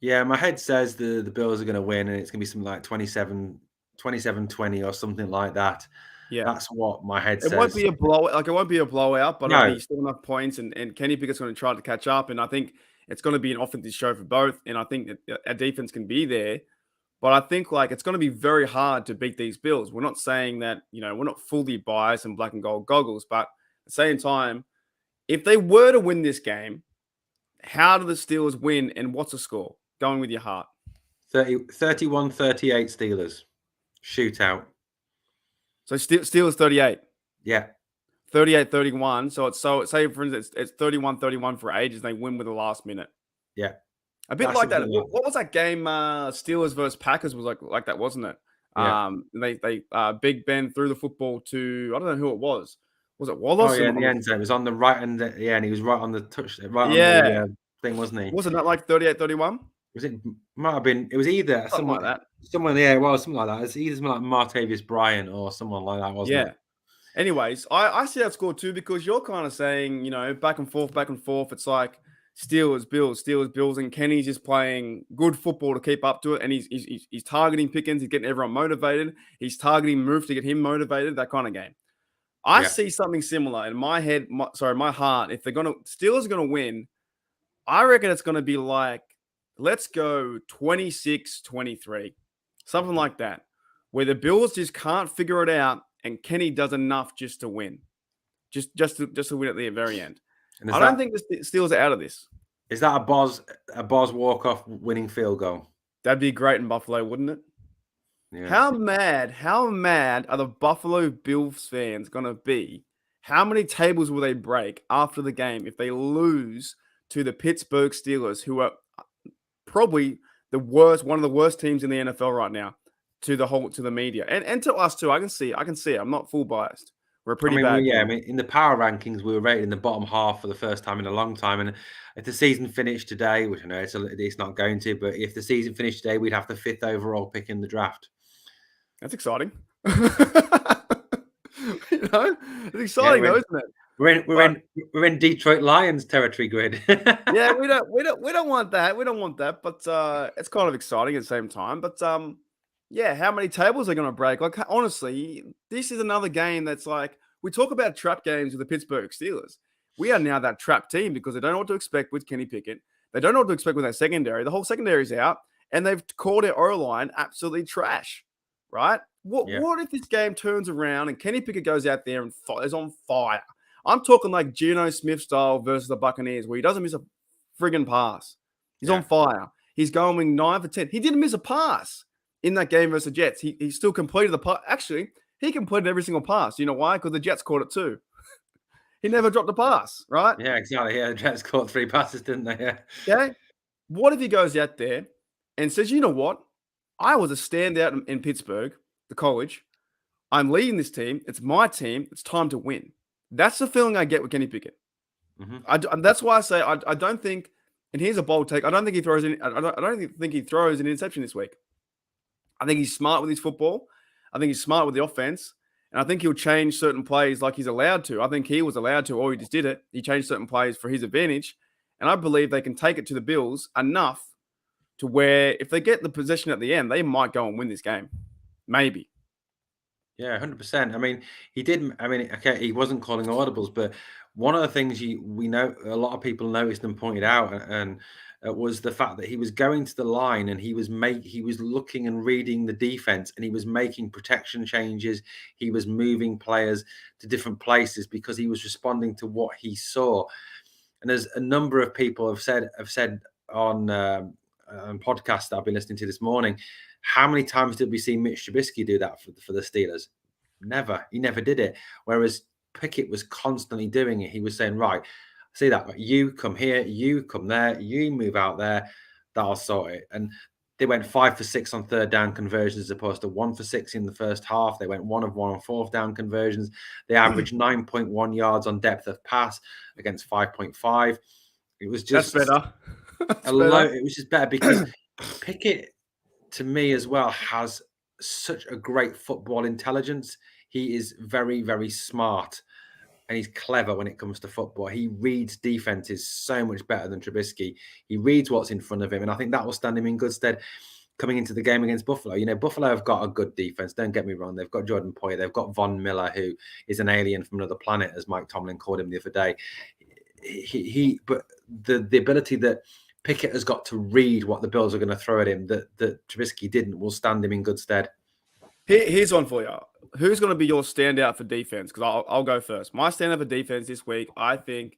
Yeah, my head says the Bills are going to win, and it's going to be something like 27-20 or something like that. Yeah, that's what my head says. It won't be a blowout. It won't be a blowout, but it'll be still enough points. And Kenny Pickett's going to try to catch up. And I think it's going to be an offensive show for both. And I think that our defense can be there. But I think it's going to be very hard to beat these Bills. We're not saying that we're not fully biased and black and gold goggles, but at the same time, if they were to win this game, how do the Steelers win, and what's the score? Going with your heart. 31-38 Steelers. Shootout. So Steelers 38. Yeah. 38-31. So say, for instance, it's 31-31 for ages. They win with the last minute. Yeah. A bit like that. What was that game? Steelers versus Packers was like that, wasn't it? Yeah. They Big Ben threw the football to, I don't know who it was. Was it Wallace? Oh, yeah, in the end zone. It was on the right end. Yeah, and he was right on the touch. Right on the thing, wasn't he? Wasn't that like 38-31? Was it? Might have been. It was either something like that. Someone, yeah, well, something like that. It's either something like Martavius Bryant or someone like that, wasn't it? Anyways, I see that score too, because you're kind of saying, back and forth. It's like Steelers, Bills, and Kenny's just playing good football to keep up to it, and he's targeting Pickens, he's getting everyone motivated, he's targeting Move to get him motivated, that kind of game. I see something similar in my head. My heart. If Steelers are gonna win, I reckon it's gonna be like, let's go 26-23, something like that, where the Bills just can't figure it out, and Kenny does enough just to win, just to win at the very end. I don't think the Steelers are out of this. Is that a Boz walk-off winning field goal? That'd be great in Buffalo, wouldn't it? Yeah. How mad are the Buffalo Bills fans going to be? How many tables will they break after the game if they lose to the Pittsburgh Steelers, who are probably one of the worst teams in the NFL right now, to the media and to us too? I can see it. I'm not full biased. We're pretty bad. In the power rankings, we were rated in the bottom half for the first time in a long time. And if the season finished today, which I know it's not going to, but if the season finished today, we'd have the 5th overall pick in the draft. That's exciting. It's Yeah, exciting though, isn't it? we're in we're But in we're in Detroit Lions territory, Grid. yeah, we don't want that. We don't want that. But it's kind of exciting at the same time. But yeah, how many tables are going to break? Like honestly, this is another game that's like we talk about trap games with the Pittsburgh Steelers. We are now that trap team because they don't know what to expect with Kenny Pickett. They don't know what to expect with their secondary. The whole secondary is out, and they've called their O line absolutely trash. Right? What Yeah, what if this game turns around and Kenny Pickett goes out there and is on fire? I'm talking like Geno Smith style versus the Buccaneers, where he doesn't miss a friggin' pass. He's on yeah. fire. He's going 9 for 10. He didn't miss a pass in that game versus the Jets. He still completed the pass. Actually, he completed every single pass. You know why? Because the Jets caught it too. He never dropped a pass, right? Yeah, exactly. Yeah, the Jets caught 3 passes, didn't they? Yeah. Okay. What if he goes out there and says, you know what? I was a standout in Pittsburgh, the college. I'm leading this team. It's my team. It's time to win. That's the feeling I get with Kenny Pickett. Mhm. That's why I say I don't think, and here's a bold take. I don't think he throws any. I don't think he throws an interception this week. I think he's smart with his football. I think he's smart with the offense, and I think he'll change certain plays like he's allowed to. I think he was allowed to, or he just did it. He changed certain plays for his advantage, and I believe they can take it to the Bills enough to where if they get the possession at the end, they might go and win this game. Maybe. Yeah, 100%. I mean, he did. I mean, okay, he wasn't calling audibles, but one of the things we know a lot of people noticed and pointed out, and was the fact that he was going to the line and he was looking and reading the defense, and he was making protection changes. He was moving players to different places because he was responding to what he saw. And as a number of people have said on podcasts that I've been listening to this morning, how many times did we see Mitch Trubisky do that for the Steelers? Never. He never did it. Whereas Pickett was constantly doing it. He was saying, right, see that, you come here, you come there, you move out there, that'll sort it. And they went 5 for 6 on third down conversions as opposed to 1 for 6 in the first half. They went 1 of 1 on fourth down conversions. They averaged 9.1 yards on depth of pass against 5.5. It was That's just better. That's a low. better. It was just better because Pickett, to me as well, has such a great football intelligence. He is very, very smart and he's clever when it comes to football. He reads defenses so much better than Trubisky. He reads what's in front of him, and I think that will stand him in good stead coming into the game against Buffalo. You know, Buffalo have got a good defense. Don't get me wrong. They've got Jordan Poyer. They've got Von Miller, who is an alien from another planet, as Mike Tomlin called him the other day. But the ability that Pickett has got to read what the Bills are going to throw at him that Trubisky didn't will stand him in good stead. Here's one for you. Who's going to be your standout for defense? Because I'll go first. My standout for defense this week, I think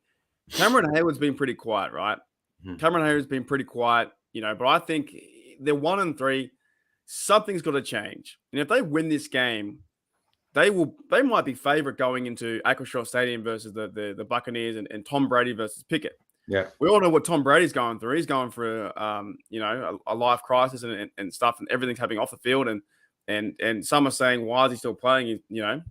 Cameron Hayward's been pretty quiet, right? Cameron Hayward's been pretty quiet, but I think they're 1-3. Something's got to change. And if they win this game, they might be favorite going into Acrisure Stadium versus the Buccaneers and Tom Brady versus Pickett. Yeah. We all know what Tom Brady's going through. He's going through a life crisis and stuff, and everything's happening off the field. And some are saying, why is he still playing? That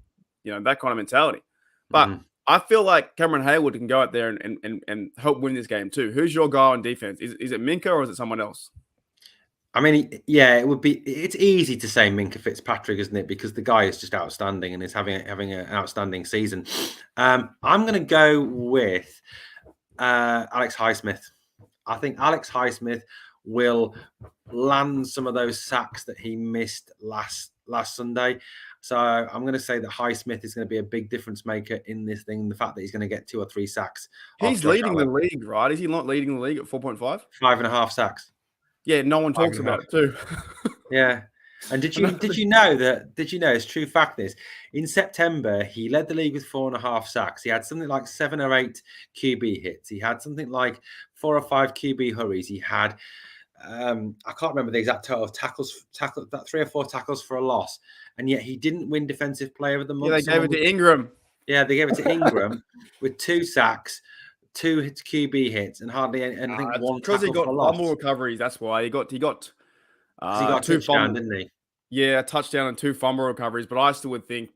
kind of mentality. But I feel like Cameron Hayward can go out there and help win this game too. Who's your guy on defense? Is it Minka or is it someone else? I mean, yeah, it would be. It's easy to say Minka Fitzpatrick, isn't it? Because the guy is just outstanding and is having an outstanding season. I'm going to go with Alex Highsmith. I think Alex Highsmith will land some of those sacks that he missed last Sunday. So I'm going to say that Highsmith is going to be a big difference maker in this thing. The fact that he's going to get 2 or 3 sacks. He's leading the league, right? Is he not leading the league at 4.5? 5.5 sacks. Yeah, no one talks about it too. Yeah. And did you know it's true fact this? In September, he led the league with 4.5 sacks. He had something like 7 or 8 QB hits. He had something like 4 or 5 QB hurries. He had I can't remember the exact total of tackles, 3 or 4 tackles for a loss. And yet he didn't win Defensive Player of the Month. Yeah, they gave it to Ingram. Yeah, they gave it to Ingram with 2 sacks, 2 QB hits, and hardly any, I think one tackle for a loss. Because he got fumble recoveries. That's why he got 'cause he got a 2 touchdown, didn't he? Yeah, a touchdown and 2 fumble recoveries. But I still would think,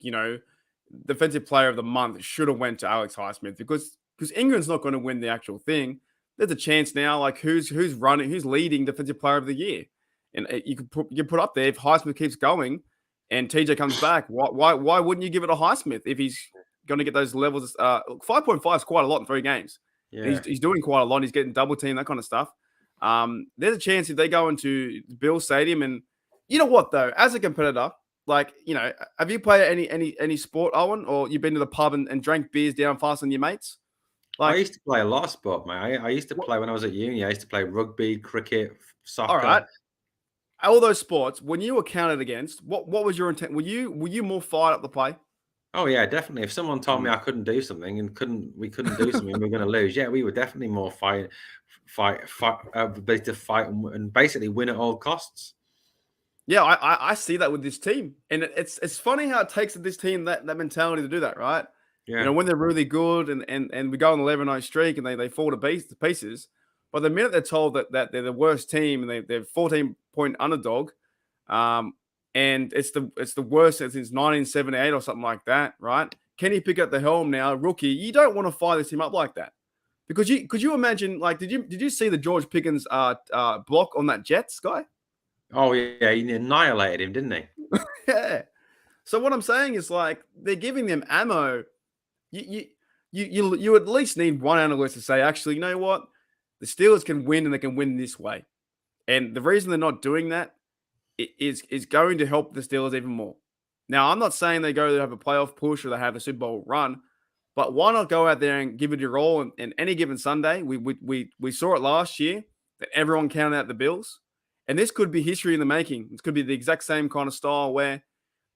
Defensive Player of the Month should have went to Alex Highsmith because Ingram's not going to win the actual thing. There's a chance now, like who's leading Defensive Player of the Year, and you can put up there if Highsmith keeps going, and TJ comes back, why wouldn't you give it to Highsmith if he's going to get those levels? 5.5 is quite a lot in 3 games. Yeah. He's doing quite a lot. He's getting double team, that kind of stuff. There's a chance if they go into Bill Stadium, and you know what though, as a competitor, like, have you played any sport, Owen, or you've been to the pub and drank beers down fast on your mates? I Like, used to play a lot of sport, mate. I used to play when I was at uni. I used to play rugby, cricket, all soccer. right, all those sports, when you were counted against, what was your intent? Were you more fired up to play? Oh yeah, definitely. If someone told me Mm. I couldn't do something and we couldn't do something, we are going to lose. Yeah, we were definitely more ability to fight and basically win at all costs. Yeah, I see that with this team, and it's funny how it takes this team that mentality to do that, right? Yeah. When they're really good and we go on an 11-0 streak and they fall to pieces, but the minute they're told that they're the worst team and they're 14-point underdog, and it's the worst since 1978 or something like that, right? Kenny Pickett at the helm now, rookie. You don't want to fire this team up like that, because could you imagine, like, did you see the George Pickens block on that Jets guy? Oh yeah, he annihilated him, didn't he? Yeah. So what I'm saying is, like, they're giving them ammo. You at least need one analyst to say, actually, you know what? The Steelers can win, and they can win this way. And the reason they're not doing that is going to help the Steelers even more. Now, I'm not saying they go to have a playoff push or they have a Super Bowl run, but why not go out there and give it your all? And any given Sunday, we saw it last year that everyone counted out the Bills, and this could be history in the making. This could be the exact same kind of style where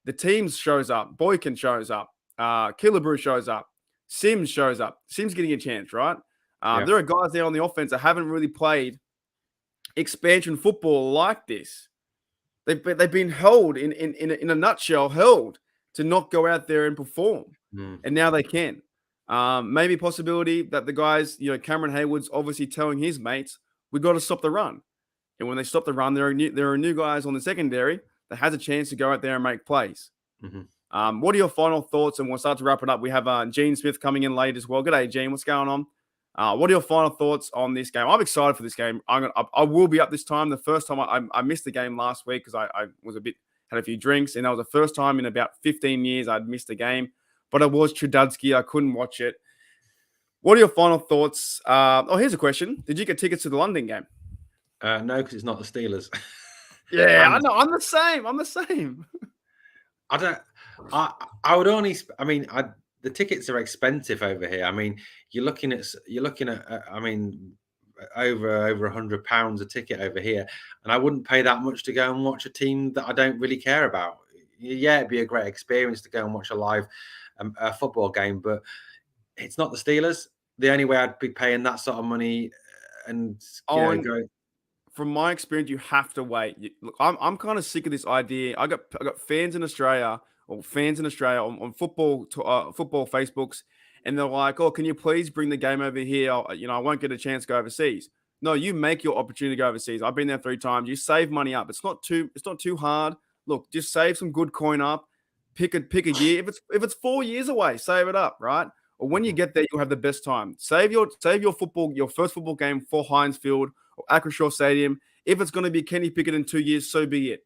the team shows up, Boykin shows up, Killebrew shows up, Sims shows up. Sims getting a chance, right? Yeah. There are guys there on the offense that haven't really played expansion football like this. They've been held in a nutshell, held to not go out there and perform, and now they can. Maybe possibility that the guys, Cameron Hayward's obviously telling his mates, we got to stop the run. And when they stop the run, there are new guys on the secondary that has a chance to go out there and make plays. Mm-hmm. What are your final thoughts? And we'll start to wrap it up. We have Gene Smith coming in late as well. G'day, Gene. What's going on? What are your final thoughts on this game? I'm excited for this game. I will be up this time. The first time I missed the game last week because I was had a few drinks, and that was the first time in about 15 years I'd missed a game. But it was Trududsky. I couldn't watch it. What are your final thoughts? Here's a question. Did you get tickets to the London game? No, because it's not the Steelers. Yeah, I know. I'm the same. I don't. I would only. I mean, the tickets are expensive over here. I mean, you're looking at. I mean, over £100 a ticket over here, and I wouldn't pay that much to go and watch a team that I don't really care about. Yeah, it'd be a great experience to go and watch a live football game, but it's not the Steelers. The only way I'd be paying that sort of money and go. From my experience, you have to wait. Look, I'm kind of sick of this idea. I got fans in Australia on football football Facebooks, and they're like, "Oh, can you please bring the game over here? I won't get a chance to go overseas." No, you make your opportunity to go overseas. I've been there 3 times. You save money up. It's not too hard. Look, just save some good coin up. Pick a year. If it's 4 years away, save it up, right? Or when you get there, you'll have the best time. Save your first football game for Heinz Field or Acrisure Stadium. If it's going to be Kenny Pickett in 2 years, so be it,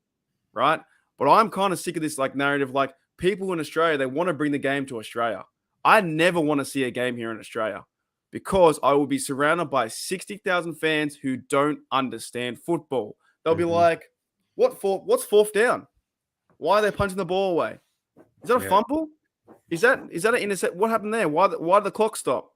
right? But I'm kind of sick of this narrative. Like, people in Australia, they want to bring the game to Australia. I never want to see a game here in Australia because I will be surrounded by 60,000 fans who don't understand football. They'll be like, what's fourth down? Why are they punching the ball away? Is that a fumble? Is that an intercept? What happened there? Why did the clock stop?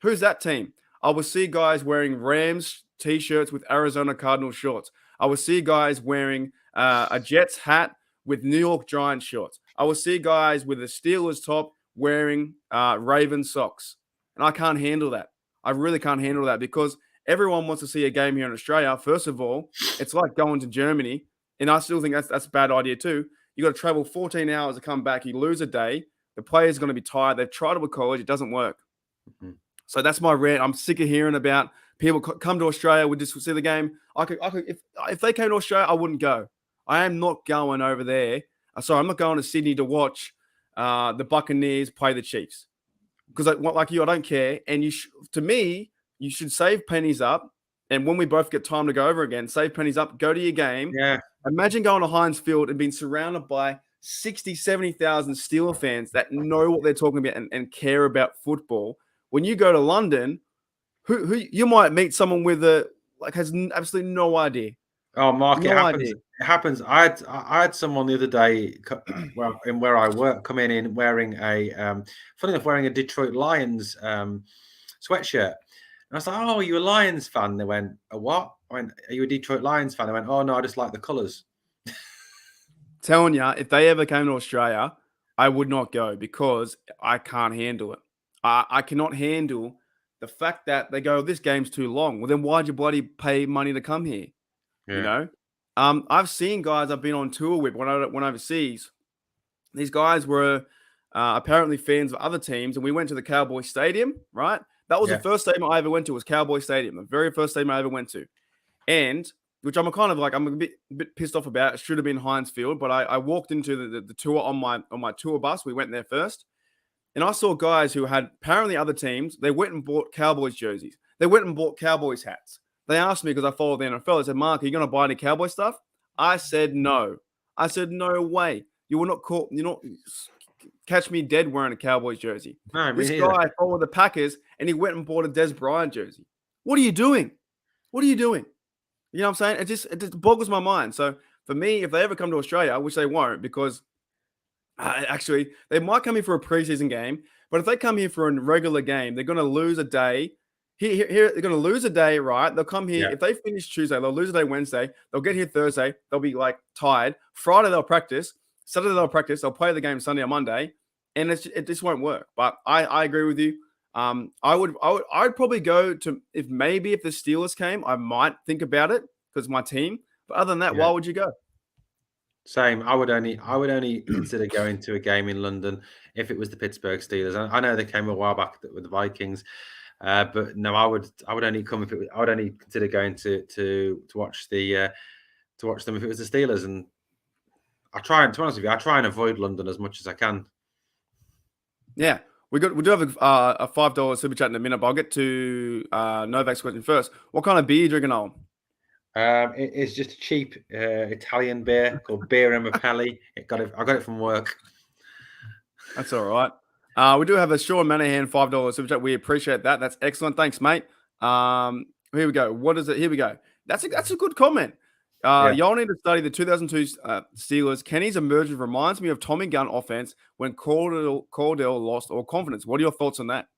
Who's that team? I will see guys wearing Rams T-shirts with Arizona Cardinals shorts. I will see guys wearing a Jets hat with New York Giants shorts. I will see guys with a Steelers top wearing Raven socks. And I can't handle that. I really can't handle that because everyone wants to see a game here in Australia. First of all, it's like going to Germany. And I still think that's a bad idea too. You got to travel 14 hours to come back. You lose a day. The player's going to be tired. They've tried it with college. It doesn't work. Mm-hmm. So that's my rant. I'm sick of hearing about people come to Australia. We just see the game. If they came to Australia, I wouldn't go. I am not going over there. Sorry, I'm not going to Sydney to watch the Buccaneers play the Chiefs because, like you, I don't care. And to me, you should save pennies up. And when we both get time to go over again, save pennies up. Go to your game. Yeah. Imagine going to Heinz Field and being surrounded by 60, 70,000 Steeler fans that know what they're talking about and care about football. When you go to London, who you might meet someone with has absolutely no idea. Oh, Mark, it No happens. idea. It happens. I had someone the other day, well, in where I work, come in wearing funny enough, wearing a Detroit Lions sweatshirt. And I was like, "Oh, are you a Lions fan?" They went, "A what?" I went, "Are you a Detroit Lions fan?" They went, "Oh no, I just like the colours." Telling you, if they ever came to Australia, I would not go because I can't handle it. I cannot handle the fact that they go, this game's too long. Well, then why'd you bloody pay money to come here? You Yeah, know, I've seen guys I've been on tour with when I went overseas. These guys were apparently fans of other teams, and we went to the Cowboy Stadium. Right, that was the yeah, first stadium I ever went to. Was Cowboy Stadium, the very first stadium I ever went to, and which I'm kind of like I'm a bit pissed off about. It should have been Heinz Field, but I walked into the tour on my tour bus. We went there first, and I saw guys who had apparently other teams. They went and bought Cowboys jerseys. They went and bought Cowboys hats. They asked me because I follow the NFL. They said, "Mark, are you going to buy any Cowboy stuff?" I said no. I said no way. You will not call. You not catch me dead wearing a Cowboys jersey. no, me This neither. guy followed the Packers and he went and bought a Des Bryant jersey. What are you doing? What are you doing? You know what I'm saying? It just boggles my mind. So for me, if they ever come to Australia, which they won't, because actually they might come here for a preseason game, but if they come here for a regular game, they're going to lose a day. Here they're going to lose a day, right? They'll come here Yeah, if they finish Tuesday, they'll lose a day Wednesday. They'll get here Thursday. They'll be like tired. Friday they'll practice. Saturday they'll practice. They'll play the game Sunday or Monday, and it just won't work. But I agree with you. I'd probably go to if the Steelers came, I might think about it because my team. But other than that, yeah. why would you go? Same. I would only consider going to a game in London if it was the Pittsburgh Steelers. I know they came a while back with the Vikings, but no, I would only come if I would only consider going to watch to watch them if it was the Steelers. And to be honest with you, I try and avoid London as much as I can. Yeah, we do have a $5 super chat in a minute, but I'll get to Novak's question first. What kind of beer are you drinking on? It's just a cheap Italian beer called Beer and Mapelli. I got it from work. That's all right. We do have a Sean Manahan $5 super chat. We appreciate that. That's excellent. Thanks, mate. Here we go. What is it? Here we go. That's a good comment. Yeah. Y'all need to study the 2002 Steelers. Kenny's emergence reminds me of Tommy Gunn offense when Cordell lost all confidence. What are your thoughts on that?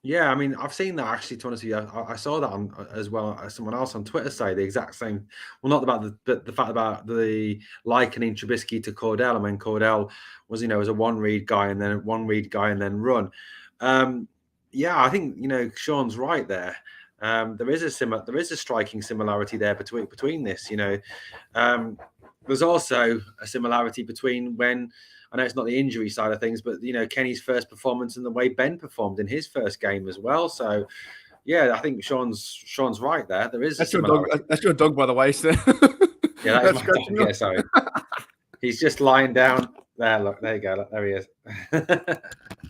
Yeah, I mean, I've seen that actually. To be honest with you, I saw that on as well as someone else on Twitter say the exact same. Well, not about the fact about the likening Trubisky to Cordell, and when Cordell was as a one read guy and then run. Yeah, I think Sean's right there. There is a striking similarity there between this. There's also a similarity between when. I know it's not the injury side of things, but Kenny's first performance and the way Ben performed in his first game as well. So, yeah, I think Sean's right there. There is That's a your dog. similarity. That's your dog, by the way, sir. Yeah, that is my dog. Yeah, sorry. He's just lying down there. Look, there you go. Look, there he is.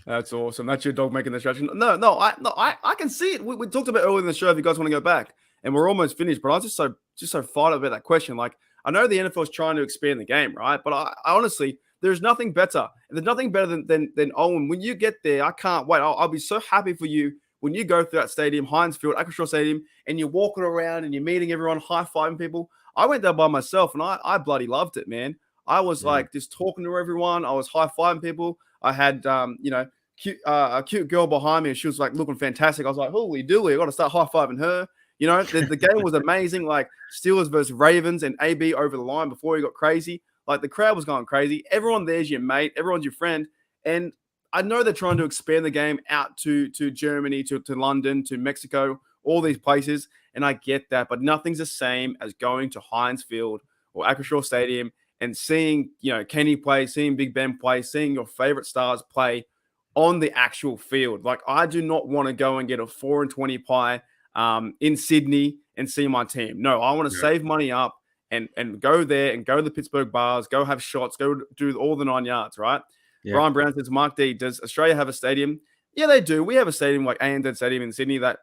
That's awesome. That's your dog making the stretch. No, I can see it. We talked about earlier in the show. If you guys want to go back, and we're almost finished, but I was just so fired up about that question. Like, I know the NFL is trying to expand the game, right? But I honestly. There's nothing better. There's nothing better than Owen. When you get there, I can't wait. I'll be so happy for you when you go through that stadium, Heinz Field, Acrisure Stadium, and you're walking around and you're meeting everyone, high-fiving people. I went there by myself, and I bloody loved it, man. I was like just talking to everyone. I was high-fiving people. I had, a cute girl behind me, and she was like looking fantastic. I was like, holy dooly, I got to start high-fiving her. The game was amazing. Like Steelers versus Ravens and AB over the line before he got crazy. Like the crowd was going crazy. Everyone there's your mate. Everyone's your friend. And I know they're trying to expand the game out to Germany, to London, to Mexico, all these places. And I get that. But nothing's the same as going to Heinz Field or Acrisure Stadium and seeing, Kenny play, seeing Big Ben play, seeing your favorite stars play on the actual field. Like I do not want to go and get a 4-20 pie in Sydney and see my team. No, I want to save money up. And go there and go to the Pittsburgh bars, go have shots, go do all the 9 yards, right? Yeah. Brian Brown says, Mark D, does Australia have a stadium? Yeah, they do. We have a stadium like ANZ Stadium in Sydney that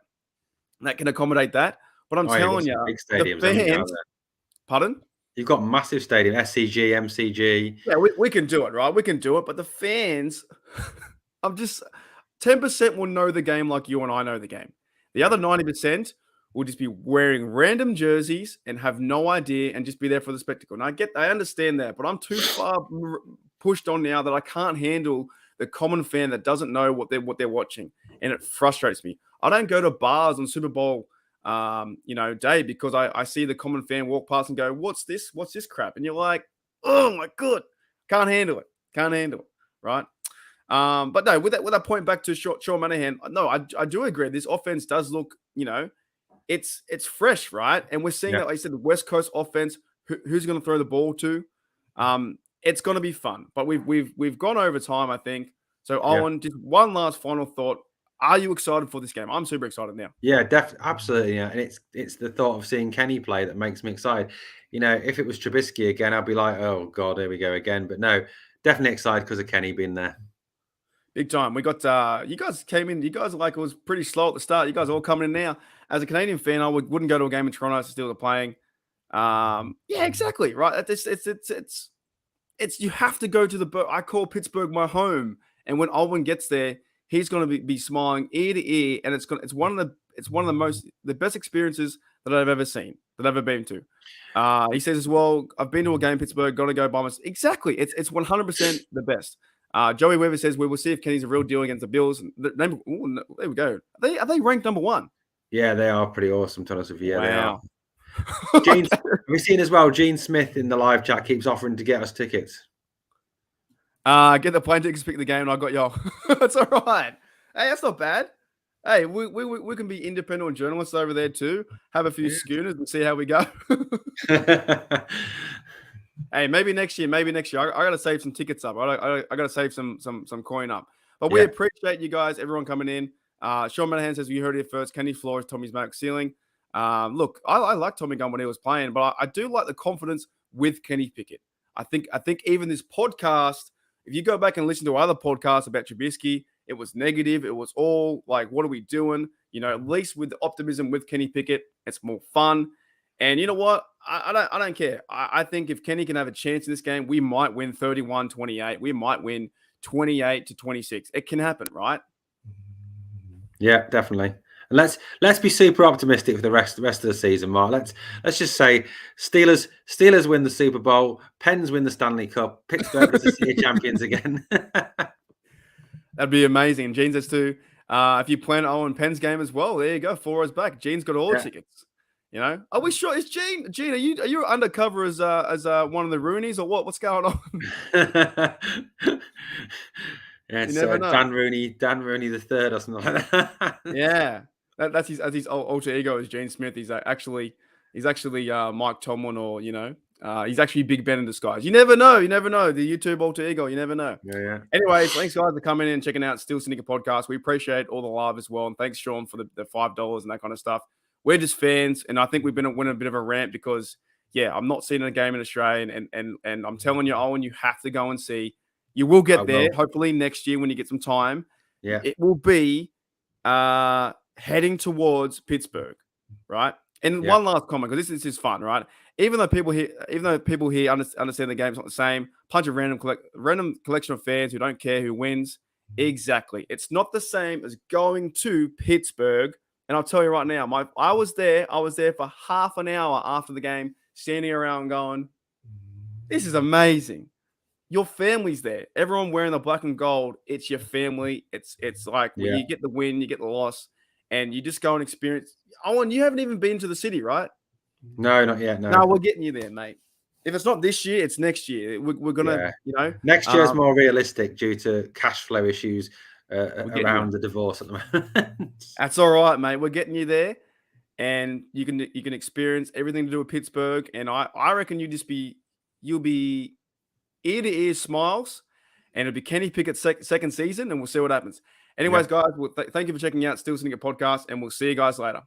can accommodate that. But I'm telling you, big stadiums, the fans, pardon? You've got massive stadium, SCG, MCG. Yeah, we can do it, right? We can do it. But the fans, I'm just 10% will know the game like you and I know the game. The other 90% will just be wearing random jerseys and have no idea and just be there for the spectacle. And I understand that, but I'm too far pushed on now that I can't handle the common fan that doesn't know what they're watching, and it frustrates me. I don't go to bars on Super Bowl, day because I see the common fan walk past and go, "What's this? What's this crap?" And you're like, "Oh my god, can't handle it, right?" But no, with that point back to Sean Manahan, no, I do agree. This offense does look, it's fresh, right? And we're seeing that, like I said, the West Coast offense. Who's going to throw the ball to? It's going to be fun. But we've gone over time, I think. So Owen, just one last final thought. Are you excited for this game? I'm super excited now. Yeah, definitely, absolutely. Yeah, and it's the thought of seeing Kenny play that makes me excited. If it was Trubisky again, I'd be like, oh god, here we go again. But no, definitely excited because of Kenny being there. Big time. We got you guys came in. You guys it was pretty slow at the start. You guys are all coming in now. As a Canadian fan, I wouldn't go to a game in Toronto to still playing. Yeah, exactly. Right. It's you have to go to the. I call Pittsburgh my home, and when Owen gets there, he's going to be smiling ear to ear, and it's one of the best experiences that I've ever seen, that I've ever been to. He says as well, I've been to a game in Pittsburgh, got to go by myself. Exactly. It's 100% the best. Joey Weaver says we will see if Kenny's a real deal against the Bills. There we go. Are they ranked number 1? Yeah, they are pretty awesome, to be honest with you. Yeah, wow. Gene, have we seen as well? Gene Smith in the live chat keeps offering to get us tickets. Get the plane tickets, pick the game, and I got y'all. That's all right. Hey, that's not bad. Hey, we can be independent journalists over there too. Have a few schooners and see how we go. Hey, maybe next year. I got to save some tickets up. I got to save some coin up. But we appreciate you guys, everyone coming in. Sean Manahan says, you heard it first. Kenny Flores, Tommy's Mac Ceiling. Look, I like Tommy Gunn when he was playing, but I do like the confidence with Kenny Pickett. I think even this podcast, if you go back and listen to other podcasts about Trubisky, it was negative. It was all like, what are we doing? At least with the optimism with Kenny Pickett, it's more fun. And you know what? I don't care. I think if Kenny can have a chance in this game, we might win 31-28. We might win 28-26. It can happen, right? Yeah, definitely. And let's be super optimistic for the rest of the season, Mark. Let's just say Steelers win the Super Bowl, Pens win the Stanley Cup, Pittsburgh is the city champions again. That'd be amazing. Gene says too. If you plan Owen Pens game as well, there you go. 4 hours back. Gene's got all the tickets. Are we sure? Is Gene? Are you undercover as one of the Roonies or what? What's going on? Yeah, it's Dan Rooney the third or something like that. Yeah, that's his alter ego is Gene Smith. He's actually Mike Tomlin, or he's actually Big Ben in disguise. You never know. The YouTube alter ego. You never know. Yeah. Anyways, thanks guys for coming in and checking out Steel Syndicate podcast. We appreciate all the love as well, and thanks Sean for the $5 and that kind of stuff. We're just fans, and I think we've been winning a bit of a rant because, I'm not seeing a game in Australia, and I'm telling you, Owen, you have to go and see. You will get there, hopefully next year when you get some time. Yeah, it will be heading towards Pittsburgh, right? And one last comment, because this is fun, right? Even though people here understand the game's not the same, bunch of random collection of fans who don't care who wins. Exactly, it's not the same as going to Pittsburgh. And I'll tell you right now, I was there for half an hour after the game, standing around going, this is amazing. Your family's there. Everyone wearing the black and gold. It's your family. It's like when you get the win, you get the loss, and you just go and experience. Owen, you haven't even been to the city, right? No, not yet. No, we're getting you there, mate. If it's not this year, it's next year. We're gonna, next year is more realistic due to cash flow issues. Around the divorce at the moment. That's all right, mate. We're getting you there, and you can experience everything to do with Pittsburgh. And I reckon you'll be ear to ear smiles, and it'll be Kenny Pickett's second season, and we'll see what happens. Anyways, guys, thank you for checking out Steel Syndicate podcast, and we'll see you guys later.